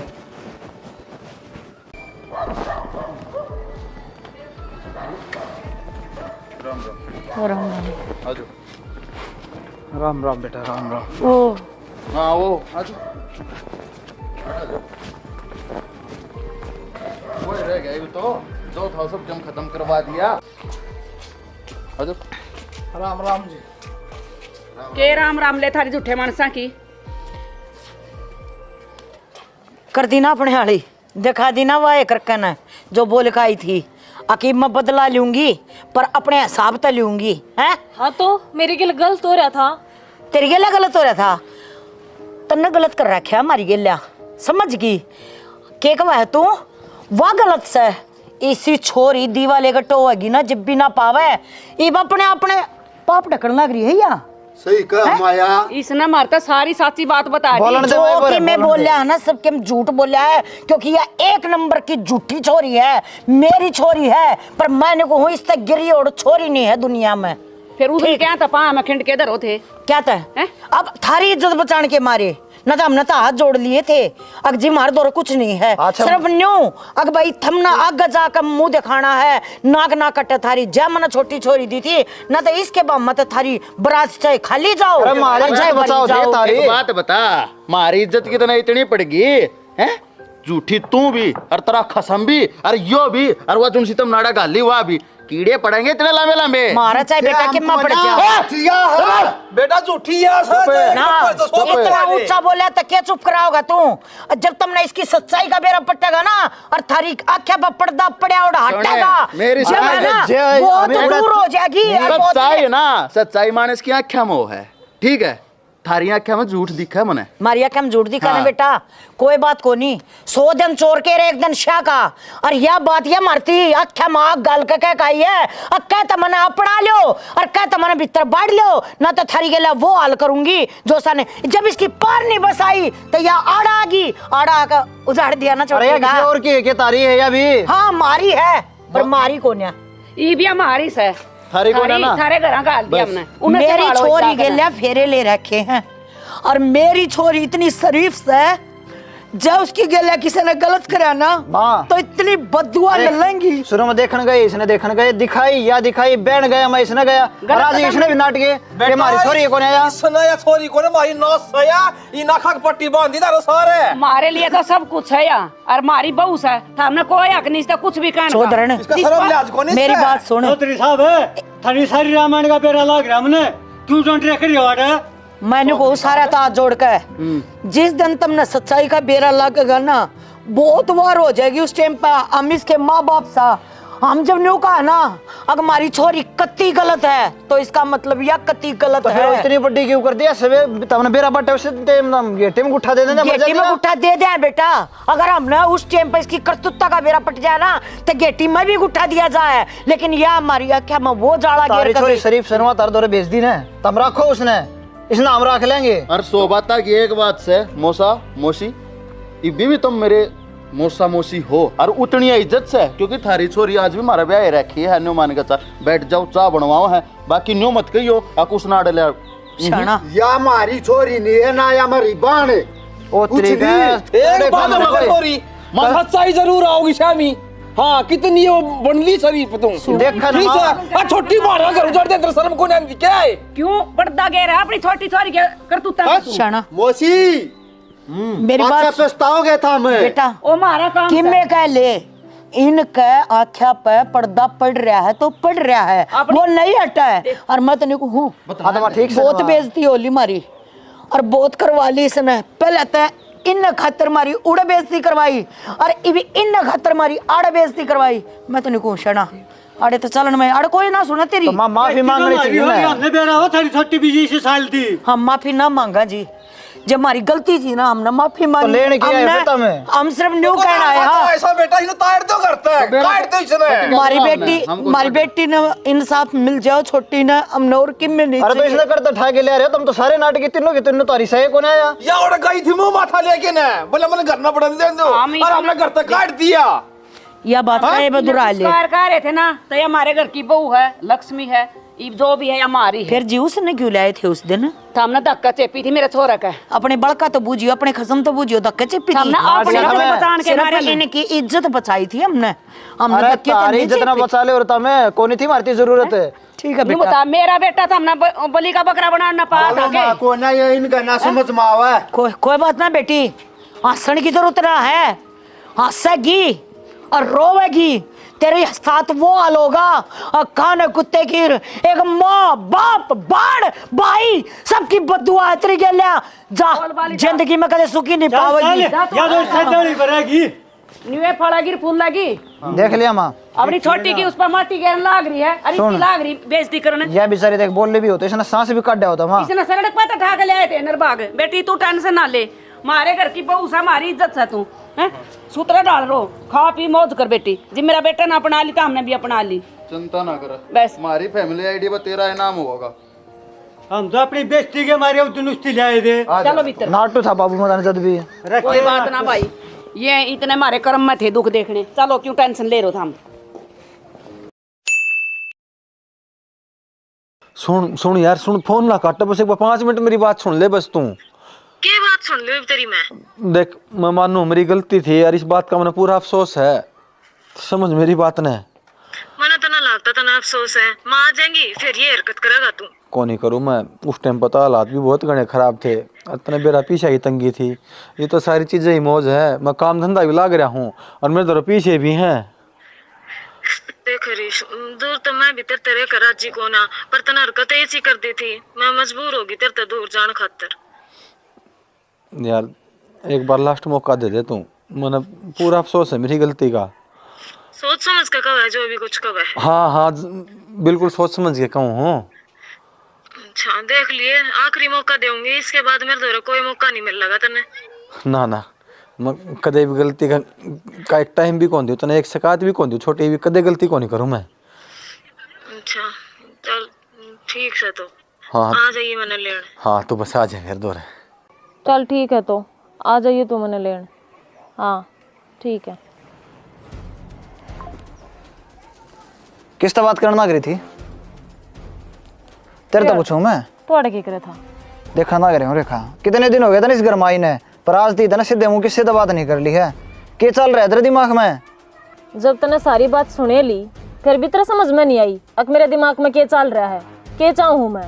राम राम बेटा राम राम। ओ हाँ वो आज वो रह गया तो जो था सब जम खत्म करवा दिया। राम राम जी के राम राम ले थारी झूठे मानसा की कर दी ना अपने हाली दिखा दी ना वाह करकन जो बोल खाई थी अकीब मैं बदला लूंगी पर अपने हिसाब तो लूंगी हैं। हाँ तो मेरे के लिए गलत हो रहा था तेरी गेला गलत हो रहा था तन्ने गलत कर रखा हमारी गेला समझ गई के कवा है तू वाह गलत से इसी छोरी दीवाले गट्टो होगी ना जब भी ना पावे इब अपने अपने पाप ढकन लग रही है या सही कहा माया इसने मारता सारी साची बात बता दी जो कि मैं बोल रहा ना सबके झूठ बोल रहा है क्योंकि यह एक नंबर की झूठी छोरी है मेरी छोरी है पर मैंने को हूँ इस तक गिरी और छोरी नहीं है दुनिया में। फिर उस क्या था पा मैं खिंड के इधर होते क्या था अब थारी इज्जत बचाने के मारे न तो हमने तो हाथ जोड़ लिए थे अग जी मार दो कुछ नहीं है सिर्फ न्यू अग भाई थमना आग जाकर मुंह दिखाना है नाक ना कटे थारी जय मना छोटी छोरी दी थी न तो इसके बाद मत थारी बरात चाहे खाली जाओ एक बात बता मारी इज्जत कितना इतनी पड़गी है झूठी तू भी और तेरा खसम भी और यो भी और वो तुम सितम नाड़ा गाली हुआ भी कीड़े पड़ेंगे इतने लंबे लंबे मारा चाहे बेटा कि मां पड़ जाओ बेटा झूठी है इतना ऊंचा बोला तो क्या चुप कराओगा तू जब तुमने इसकी सच्चाई का बेरा पटेगा ना और थारी आंखें पर पर्दा पड़ा और हटेगा मेरी वो तो दूर हो जाएगी सच्चाई ना सच्चाई मानस की आंखें में है ठीक है थारी आंखें में झूठ दिखा है मने। मारी आंखें में झूठ दिखा हाँ। ने बेटा, कोई बात को नहीं। 100 दिन चोर के रे 1 दिन शाह का। और यह बात ये मरती आख्या माँ गल के कह कही है, और कह तो मने अपना लो और कह तो मने भीतर बाढ़ लो, ना तो थारी के लिए वो हाल करूंगी जो साने जब इसकी पार नहीं बस आई तो यह आड़ा आगी, आड़ा आकर उजाड़ दिया ना अरे यार, किसी और की है क्या तारी है या भी? हाँ मारी है, पर मारी कौन है? ई भी हमारी से थारी कौन है ना? थारे घर गाल दिया हमने। उन्हें से मेरी बाल हो छोरी जाकर के लिए फेरे ले रखे हैं, और मेरी छोरी इतनी शरीफ से जब उसकी गेला किसी ने गलत करा ना तो इतनी बदुआ मिलेंगी। शुरू में देखने गए, इसने देखने गए, दिखाई या दिखाई बैठ गया, मैं इसने गया, और आज इसने भी नाट गए कि हमारी छोरी कौन है या इसने या छोरी कौन है? मारी नौ सया ई नाखा की पट्टी बांधी दारो सारे। हमारे लिए तो सब कुछ है या, और हमारी बहू है, हमने कोई हक नहीं था कुछ भी कहने का। चौधरी इसका शर्म लिहाज कौन है? मेरी बात सुन। चौधरी साहब, थारी सारी रामायण का बेरा लाग रहा हमने, क्यों डोंट रख रही हो? मैंने को सारा ताज जोड़ कर, जिस दिन तुमने सच्चाई का बेरा लगेगा ना, बहुत वार हो जाएगी उस टाइम पर। हम इसके माँ बाप सा हम जब न्यू कहा ना, अगर हमारी छोरी कत्ती गलत है तो इसका मतलब यह कत्ती गलत तो फिर है। इतनी बड़ी क्यों कर दिया? सबे तुमने बेरा बट्टे उसे गेटे में उठा दे देना, गेटी में गुट्ठा दे दिया बेटा। अगर हमने उस टाइम पर इसकी करतुत्ता का बेरा पट जाए ना तो गेटी में भी गुट्ठा दिया जाए, लेकिन यह हमारी आख्या में वो जाड़ा तारी गिर छोरी कर शरीफ सरवा तार दौरे भेज दी ना, तुम रखो उसने, इसने हम रख लेंगे। और सोबाता की एक बात से मौसा मौसी इबी भी तुम मेरे मौसा मौसी हो, और उतनी इज्जत से, क्योंकि थारी छोरी आज भी हमारा ब्याह रखी है। न्यू मान के चा बैठ जाओ, चाह बनवाओ है, बाकी न्यू मत कहियो कुछ ना डले या हमारी छोरी नहीं है ना या हमारी बाण है। ओ तरीका एक बात है मगर छोरी, सच्चाई जरूर आओगी शामी। हाँ कितनी वो बनली शरीफ तुम देखा ना आ छोटी मारा घर उजाड़ दे, शर्म को नहीं क्या है? क्यों पर्दा गे रहा अपनी छोटी छोरी के करतूता? शाना मौसी मेरी बात पछताओगे था मैं बेटा, ओ मारा काम कि मैं कह ले इनके आख्या पे पर्दा पड़ रहा है तो पड़ रहा है, वो नहीं हटा है। और मैं तो हूँ बहुत बेइज्जती होली मारी और बहुत करवा ली इसने। पहले तो इन खातर मारी उड़ बेइज्जती करवाई, और इन खातर मारी आड़ बेइज्जती करवाई। मैं तो नहीं शना आड़े तो चलन में आड़ कोई ना सुना तेरी। तो माफी मांगनी चाहिए ना। हमने बेरा हो थारी छोटी बीजी से साल थी, हम माफी ना मांगा जी, जब हमारी गलती थी ना हमने माफी मांगी। लेने की है बेटा मैं, हम सिर्फ न्यू कहना है। हाँ ऐसा बेटा इन्हें ताड़ दो करता है, काट दो इसने। हमारी बेटी ने इंसाफ मिल जाओ, छोटी ने हमने और किम में नहीं। अरे तो इसने करता ठा के ले रहे, तुम तो सारे नाटक की तीनों के तीनों तारी सही कौन है या और गई थी मुंह माथा लेके ना, बोले मैंने घर ना पड़ने दे दो, और हमने घर तक काट दिया। यह बात है बदुरा ले कह रहे थे ना, तो ये हमारे घर की बहू है, लक्ष्मी है, जो भी है हमारी है। फिर जी उसने क्यों लाए थे उस दिन? तो हमने धक्का चेपी थी मेरे छोरा का। अपने बड़का तो बूझियो, अपने खसम तो बूझियो, धक्का चेपी थी। हमने अपने इज्जत बचाने के मारे इनकी इज्जत बचाई थी हमने। अरे तारी जितना बचा ले और तुम्हें कौन थी मारती जरूरत है। ठीक है बेटा, बता मेरा बेटा था, हमने बलि का बकरा बनाना पाया था के को ना ये इनका ना समझ में आवा। कोई बात ना बेटी, हंसने की जरूरत ना है, हंसेगी और रोवेगी, तेरे साथ वो हाल होगा और खाने कुत्ते की। एक माँ बाप बाढ़ भाई सबकी बदुआ तेरी के लिया जा, जिंदगी में कदे सुखी नहीं पावेगी। या तो सजड़ी भरेगी, निवे फड़ेगी फूल लगी। देख लिया माँ, अपनी छोटी की उस पर माटी गिरने लाग रही है, अरे इसकी लाग रही बेइज्जती करने। यह बेचारी देख बोलने भी होते, इसने सांस भी काट दिया होता माँ। इसने सड़क पर तो ठाक ले आए थे नरबाग। बेटी तू टेंशन ना ले, मारे घर की बहू से हमारी इज्जत से तू हैं सूत्र डाल रो, खा पी मौज कर बेटी। जी मेरा बेटा ना अपना ली तो हमने भी अपना ली। चिंता ना कर, बस हमारी फैमिली आईडी पर तेरा इनाम होगा। हम तो अपनी बेइज्जती के मारे दुनुस्ती ले आए थे। चलो भीतर। नाटू था बाबू मदान जद भी। कोई बात ना भाई, ये इतने हमारे कर्म में थे दुख देखने। चलो क्यों टेंशन ले रहे हो हम। सुन यार सुन, फोन ना काट बस, एक 5 मिनट मेरी बात सुन ले बस। तू क्या बात सुन लो तेरी? मैं देख, मैं मानू मेरी गलती थी यार, इस बात का मैंने पूरा अफसोस है, समझ मेरी बात ने। मना तो ना लगता था ना अफसोस है, माँ आ जाएंगी फिर ये हरकत करेगा तू। कौन नहीं करूँ मैं, उस टाइम पता हालात भी बहुत घने खराब थे, इतना मेरा पीछे ही तंगी थी। ये तो सारी चीजें ही मौज है, मैं काम धंधा भी लाग रहा हूँ और मेरे तो पीछे भी हैं। देख हरीश, दूर तो मैं भी तेरे कराची को ना, पर तना हरकत ऐसी कर दी थी, मैं मजबूर होगी तेरे दूर जान खातर। यार एक बार लास्ट मौका दे दे तू, मैंने पूरा अफसोस है मेरी गलती का। सोच समझ कर कहा है जो भी कुछ कहा है। हाँ हाँ बिल्कुल सोच समझ के कहूँ हूँ। अच्छा देख लिए, आखिरी मौका दूंगी, इसके बाद मेरे द्वारा कोई मौका नहीं मिल लगा तने। ना ना मैं कदे भी गलती का एक टाइम भी कौन दू तने, एक शिकायत भी कौन दू, छोटी भी कदे गलती कौन करूँ मैं। अच्छा चल ठीक से, तो हाँ आ जाइए मैंने लेने। हाँ तो बस आ जाए मेरे द्वारा। चल ठीक है, तो आ जाइए तो मैंने लेने। हाँ ठीक है। किससे बात करना करी थी? तेरे तो पूछूं मैं, थोड़ा क्या करे था? देखा ना करे हूँ रेखा, कितने दिन हो गए थे ना इस गरमाई ने, पर आज थी ना सीधे मुंह किससे तो बात नहीं कर ली है। क्या चल रहा है तेरे दिमाग में? जब तने सारी बात सुने ली फिर भी तेरा समझ में नहीं आई अब मेरे दिमाग में क्या चल रहा है, क्या चाहूँ हूँ मैं?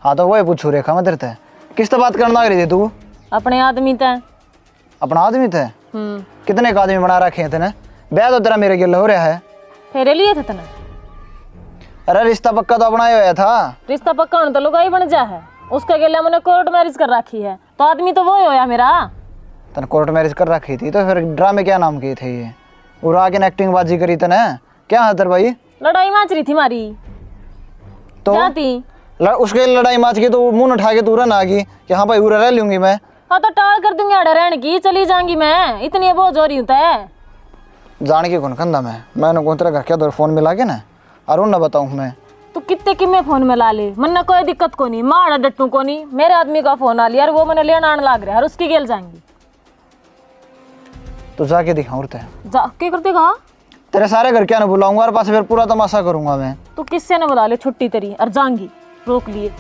हाँ तो वही पूछू रेखा मैं तेरे से, किससे बात करना करी थी तू? अपने आदमी तय। अपना आदमी थे? कितने का आदमी बना रखे हैं तेने? ब्याह तो तेरा मेरे गिल हो रहा है। फेरे लिए थे तने? अरे रिश्ता पक्का तो अपना ही होया था। रिश्ता पक्का होने तो लुगाई बन जा है, उसके गेले मैंने कोर्ट मैरिज कर रखी है, तो आदमी तो वो ही होया मेरा। तने कोर्ट मैरिज कर रखी थी तो फिर ड्रामे क्या नाम किए थे ये? उड़ा के एक्टिंग बाजी करी तने, क्या है तेरे भाई? लड़ाई माच रही थी मारी तो जाती उसके लड़ाई माच की तो मुंह उठा के तू रन आ गई कि हाँ भाई उरा रह लूंगी मैं। हाँ तो टाल कर दूंगी आड़े रहने की, चली जाऊंगी मैं, इतनी बोझ हो रही हूँ तय। जान के कौन कंधा मैंने कौन तेरा घर क्या दो फोन मिला के ना अरुण ना बताऊँ मैं। तू कितने कि मैं फोन में ला ले, मन्ना कोई दिक्कत को नहीं, माड़ा डट्टू को नहीं, मेरे आदमी का फोन आ लिया और वो मैंने लेना आने लग रहा है और उसकी गेल जाएंगी। तो जाके दिखाऊं उड़ते जा क्या करते कहा? तेरे सारे घर क्या ना बुलाऊंगा और पास फिर पूरा तमाशा करूंगा मैं। तू किससे न बुला ले, छुट्टी तेरी और जाऊंगी, रोक लिए।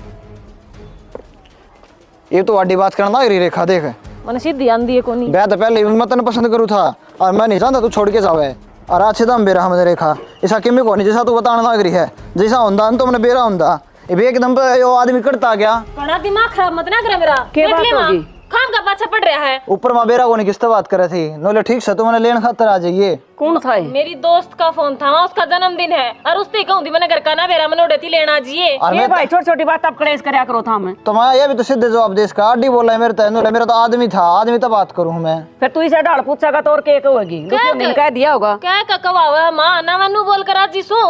ये तो वाडी बात करना है रेखा, देख मैंने सीधी आंदी है कोनी। ब्याह तो पहले मैं तने पसंद करूँ था और मैं नहीं चाहता तू छोड़ के जावे और अच्छे दम बेरा हम रेखा ऐसा किमें को नहीं जैसा तू बताना ना करी है, जैसा होंदा तो मैंने बेरा होंदा ये एकदम यो आदमी करता गया। बड़ा दिमाग खराब मत ना करे मेरा, क्या बात होगी? खाम का पाछा पड़ रहा है। ऊपर माँ बेरा को नहीं किससे बात करे थी नोले, ठीक से तो मैंने लेन खातर आ जाइए। कौन था? मेरी दोस्त का फोन था, उसका जन्मदिन है और उससे कहूँ थी मैंने घर का ना बेरा मैंने उड़ती लेना जिए। ये भाई छोटी छोटी बात अब कलेश करया करो था मैं तो मैं ये भी तो सीधे जवाब देश का आडी बोला है मेरे तय, मेरा तो आदमी था, आदमी तो बात करूँ मैं। फिर तू इसे डाल पूछेगा तो और क्या कहोगी? कह दिया होगा क्या कवा माँ ना मनु बोल कर आज जीसू।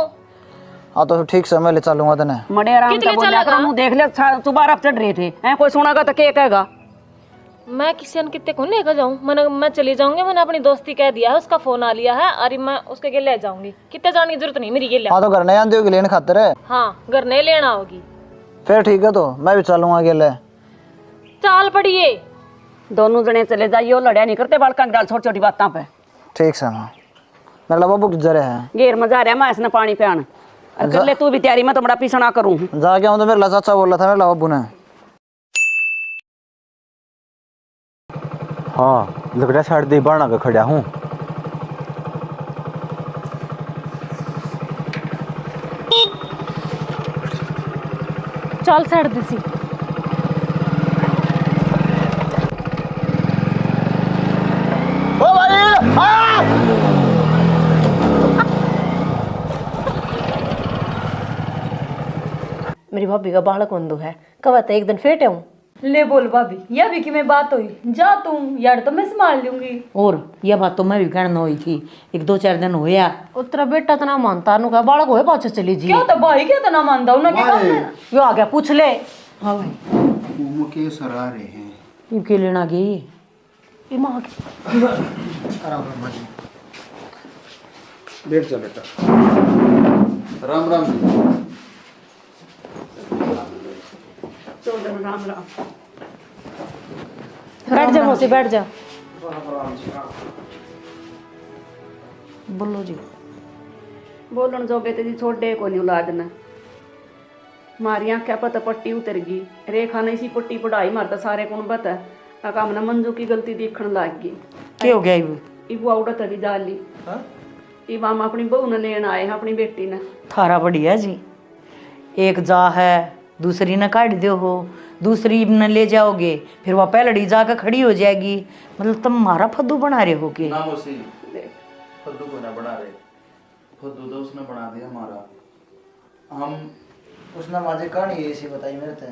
हाँ तो ठीक से मैं ले चलूंगा तने। मड़े आराम से बोला करो, मुंह देख ले सुबह आप चढ़ रहे थे हैं, कोई सुनागा तो क्या कहेगा? मैं किसी ने कितने को लेकर जाऊँ, मैं चली जाऊंगी, मैंने अपनी दोस्ती कह दिया है, उसका फोन आ लिया है और मैं उसके लिए ले जाऊंगी, कितने जाने की जरूरत नहीं मेरी ये ले। हाँ तो घर नहीं आते हो लेने खातर है? हाँ घर नहीं लेना होगी। फिर ठीक है तो मैं भी चलूंगा अकेले। चाल पड़िए दोनों जने चले जाइए, लड़ाई नहीं करते बालका डाल छोटी छोटी बातों पे। ठीक से हाँ मेरा बाबू जरे है घेर मजा आ रहा मैं इसने पानी पियान कर ले, तू भी तैयारी मैं तो बड़ा पीछा ना करूँ। जाके आऊँ तो मेरा चाचा बोल रहा था मेरे बाबू ने। हाँ लगड़ा साइड दे बाणा का खड़ा हूँ। चल साइड देसी मेरी भाभी का बालक बंधु है, कब एक दिन फेटे हूँ। ले बोल भाभी, यह भी कि मैं बात हुई जा तू यार, तो मैं संभाल लूंगी। और यह बात तो मैं भी कहना हुई थी, एक दो चार दिन होया। उतरा बेटा तो ना मानता, नु का बालक होए पाछे चली जी। क्या तो भाई क्या तो ना मानता हूं ना, क्या काम है? यो आ गया पूछ ले। हाँ भाई घूम के सरा रहे हैं इनके लेना गई ये मां आराम राम बैठ जा बेटा। राम राम राम राम। बैठ जा मौसी बैठ जा। बोलो जी। बोलन जो बेटे जी छोड़े को नहीं औलाद ने, मारी आंखें पता पट्टी उतर गई, रेखा ने इसी पट्टी पढ़ाई मारता सारे को बता काम ना मंजू की गलती देखने लग गई। क्या हो गया इबू औरत अभी डाली इब हम अपनी बहू ने लेना आए अपनी बेटी ने। थारा बढ़िया जी, एक जा है दूसरी ने काट दो हो, दूसरी न ले जाओगे फिर वह पहलड़ी जाकर खड़ी हो जाएगी, मतलब तुम हमारा फद्दू बना रहे हो के? ना मौसी फद्दू को ना बना रहे, फद्दू तो उसने बना दिया हमारा। हम उसने मुझे कहानी ऐसी बताई मेरे थे,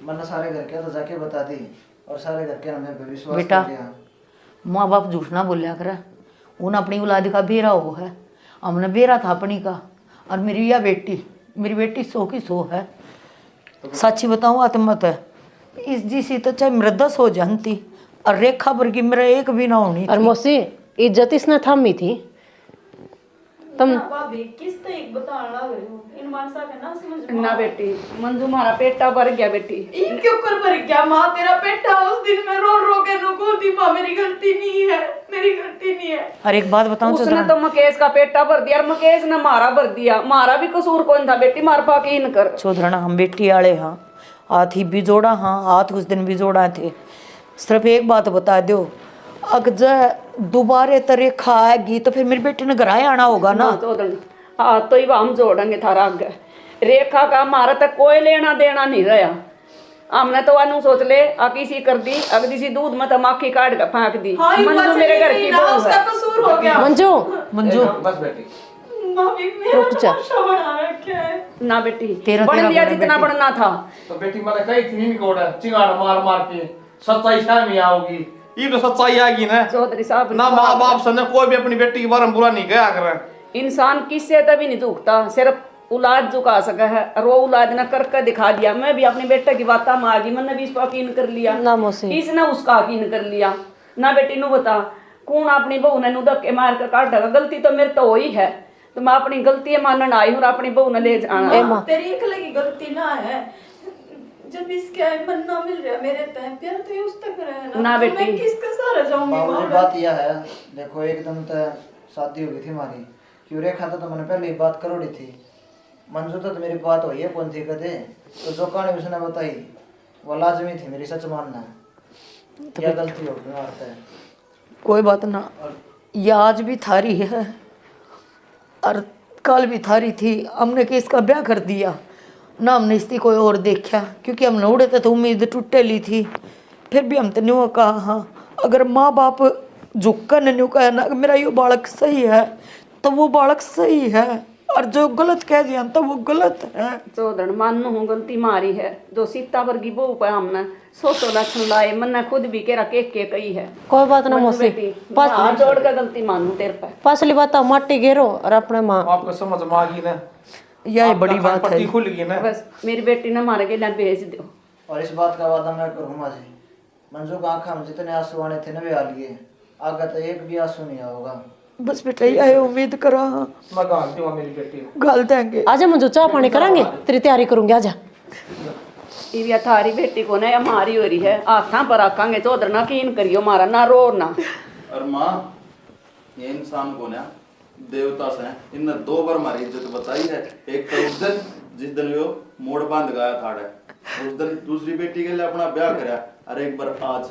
मैंने सारे घर के तो जाके बता दी और सारे घर के हमें पे विश्वास बेटा किया। माँ बाप झूठ ना बोलिया करे, उन अपनी औलाद का बेरा हो है, हमने बेरा था अपनी का, और मेरी यह बेटी, मेरी बेटी 100 की 100 है। सच्ची बताऊँ आत्मत है इस जी तो चाहे मृदस हो जानती और रेखा वर्गी मेरा एक भी ना होनी और मौसी इज्जत इसने थामी थी तुम भाभी किस तरह एक बताना लग रहे हो इन मानसा के ना समझ ना बेटी मंजू मारा पेटा भर गया बेटी इन क्यों कर भर गया माँ तेरा पेटा उस दिन में रो रो के नको थी माँ मेरी गलती नहीं है मेरी गलती नहीं है। और एक बात बताऊं उसने तो मुकेश का पेटा भर दिया और मुकेश ने मारा भर दिया मारा भी कसूर कौन था बेटी मार पा के इन कर चौधराना हम बेटी आले हाँ हाथ ही बिजोड़ा हाँ हाथ उस दिन बिजोड़ा थे। सिर्फ एक बात बता दो अगर दोबारे तरह खाएगी तो फिर मेरी बेटी ने घर आना होगा ना। हाँ तो ही हम जोड़ेंगे थारा आगे रेखा का हमारा तक कोई लेना देना नहीं रहा। हमने तो अनु सोच ले आ किसी कर दी अगर किसी दूध में तमाखी काट के फेंक दी। मंजू मेरे घर की बहू है। कसूर हो गया मंजू मंजू बस बेटी रुक जा ना बेटी बन लिया जितना बनना था। तो बेटी मैंने कही थी नहीं कोड़ा चिंगाड़ा मार मार के सच्चाई सामने आओगी ये तो सच्चाई आएगी ना चौधरी साहब ना माँ बाप से ना कोई भी अपनी बेटी के बारे में बुरा नहीं कहा करे। इंसान किससे तभी नहीं झुकता सिर्फ औलाद झुका सका है और वो औलाद ने करके दिखा दिया। मैं भी अपने बेटे की बात मांगी मैंने भी इसका यकीन कर लिया ना मौसी इसने उसका यकीन कर लिया ना बेटी नु बता कौन अपनी बहू ने नु धक्के मार कर काट देगा। गलती तो मेरे तो ही है तो मैं अपनी गलती मानने आई हूँ और अपनी बहू ने ले जाना। तेरी एक लगी गलती ना है जब इसके मन ना मिल रहा मेरे तय प्यार तो ये उस तक रहे ना बेटी मैं किसका सहारा जाऊंगी। बाबूजी बात यह है देखो एकदम तो शादी हो गई थी हमारी क्यों रेखा तो मैंने पहले ही बात करोड़ी थी मंजू तो मेरी बात हुई है कौन थी कदे तो जो कहानी उसने बताई वो लाजमी थी मेरी सच मानना क्या गलती हो गई है कोई बात ना ये आज भी थारी है और कल भी थारी थी। हमने कि इसका ब्याह कर दिया ना हमने इसकी कोई और देखा क्योंकि हमने उड़े थे तो उम्मीद टूटे ली थी। फिर भी हम तो न्यू कहा हाँ अगर माँ बाप झुककर ने न्यू कहा ना मेरा ये बालक सही है तो वो बालक सही है और जो गलत कह दिया तो वो गलत है। चौधर मान हूँ गलती मारी है जो सीता वर्गी बहू पे हमने 100 लक्षण लाए मन खुद भी केरा के कही है। कोई बात ना मौसी हाथ जोड़ के गलती मानू तेरे पे पासली बात माटी गिरो और अपने माँ आपको समझ में आ गई ना यह बड़ी बात है खुल गई ना बस मेरी बेटी ने मारे के लिए भेज दो और इस बात का वादा मैं करूँ माँ जी मंजू का आँखा में जितने आंसू आने थे नवे आ लिए आगे तो एक भी आंसू नहीं होगा। बस बेटा ये उम्मीद करा मैं गाल दूंगा मेरी बेटी को गाल देंगे। आजा मंजू चाय पानी करेंगे तेरी तैयारी करूंगी आजा। ये थारी बेटी को ना हमारी हो रही है हाथा पर रखेंगे चौधर ना कीन करियो मारा ना रो ना। और माँ ये इंसान को ना देवता से इनने 2 बार हमारी इज्जत बचाई है। एक तो उस दिन जिस दिन वो मोड़ बांध गया था उस दिन दूसरी बेटी के लिए अपना ब्याह करा और एक बार आज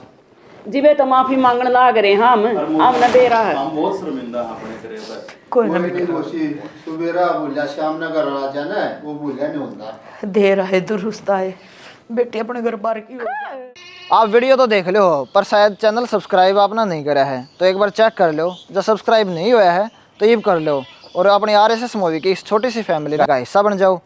जिबे तो माफी मांगने लाग रहे हम ने दे रहा है। हम बहुत शर्मिंदा अपने करे पर कोई ना सुबेरा बोलिया श्याम नगर राजा ना वो बोलिया नहीं होता दे रहा है दुरुस्त आए बेटी अपने घर बार की हो। आप वीडियो तो देख लो पर शायद चैनल सब्सक्राइब आपने नहीं करा है तो एक बार चेक कर लो जब सब्सक्राइब नहीं हुआ है तो ये कर लो और अपनी RSS मूवी की इस छोटी सी फैमिली का हिस्सा बन जाओ।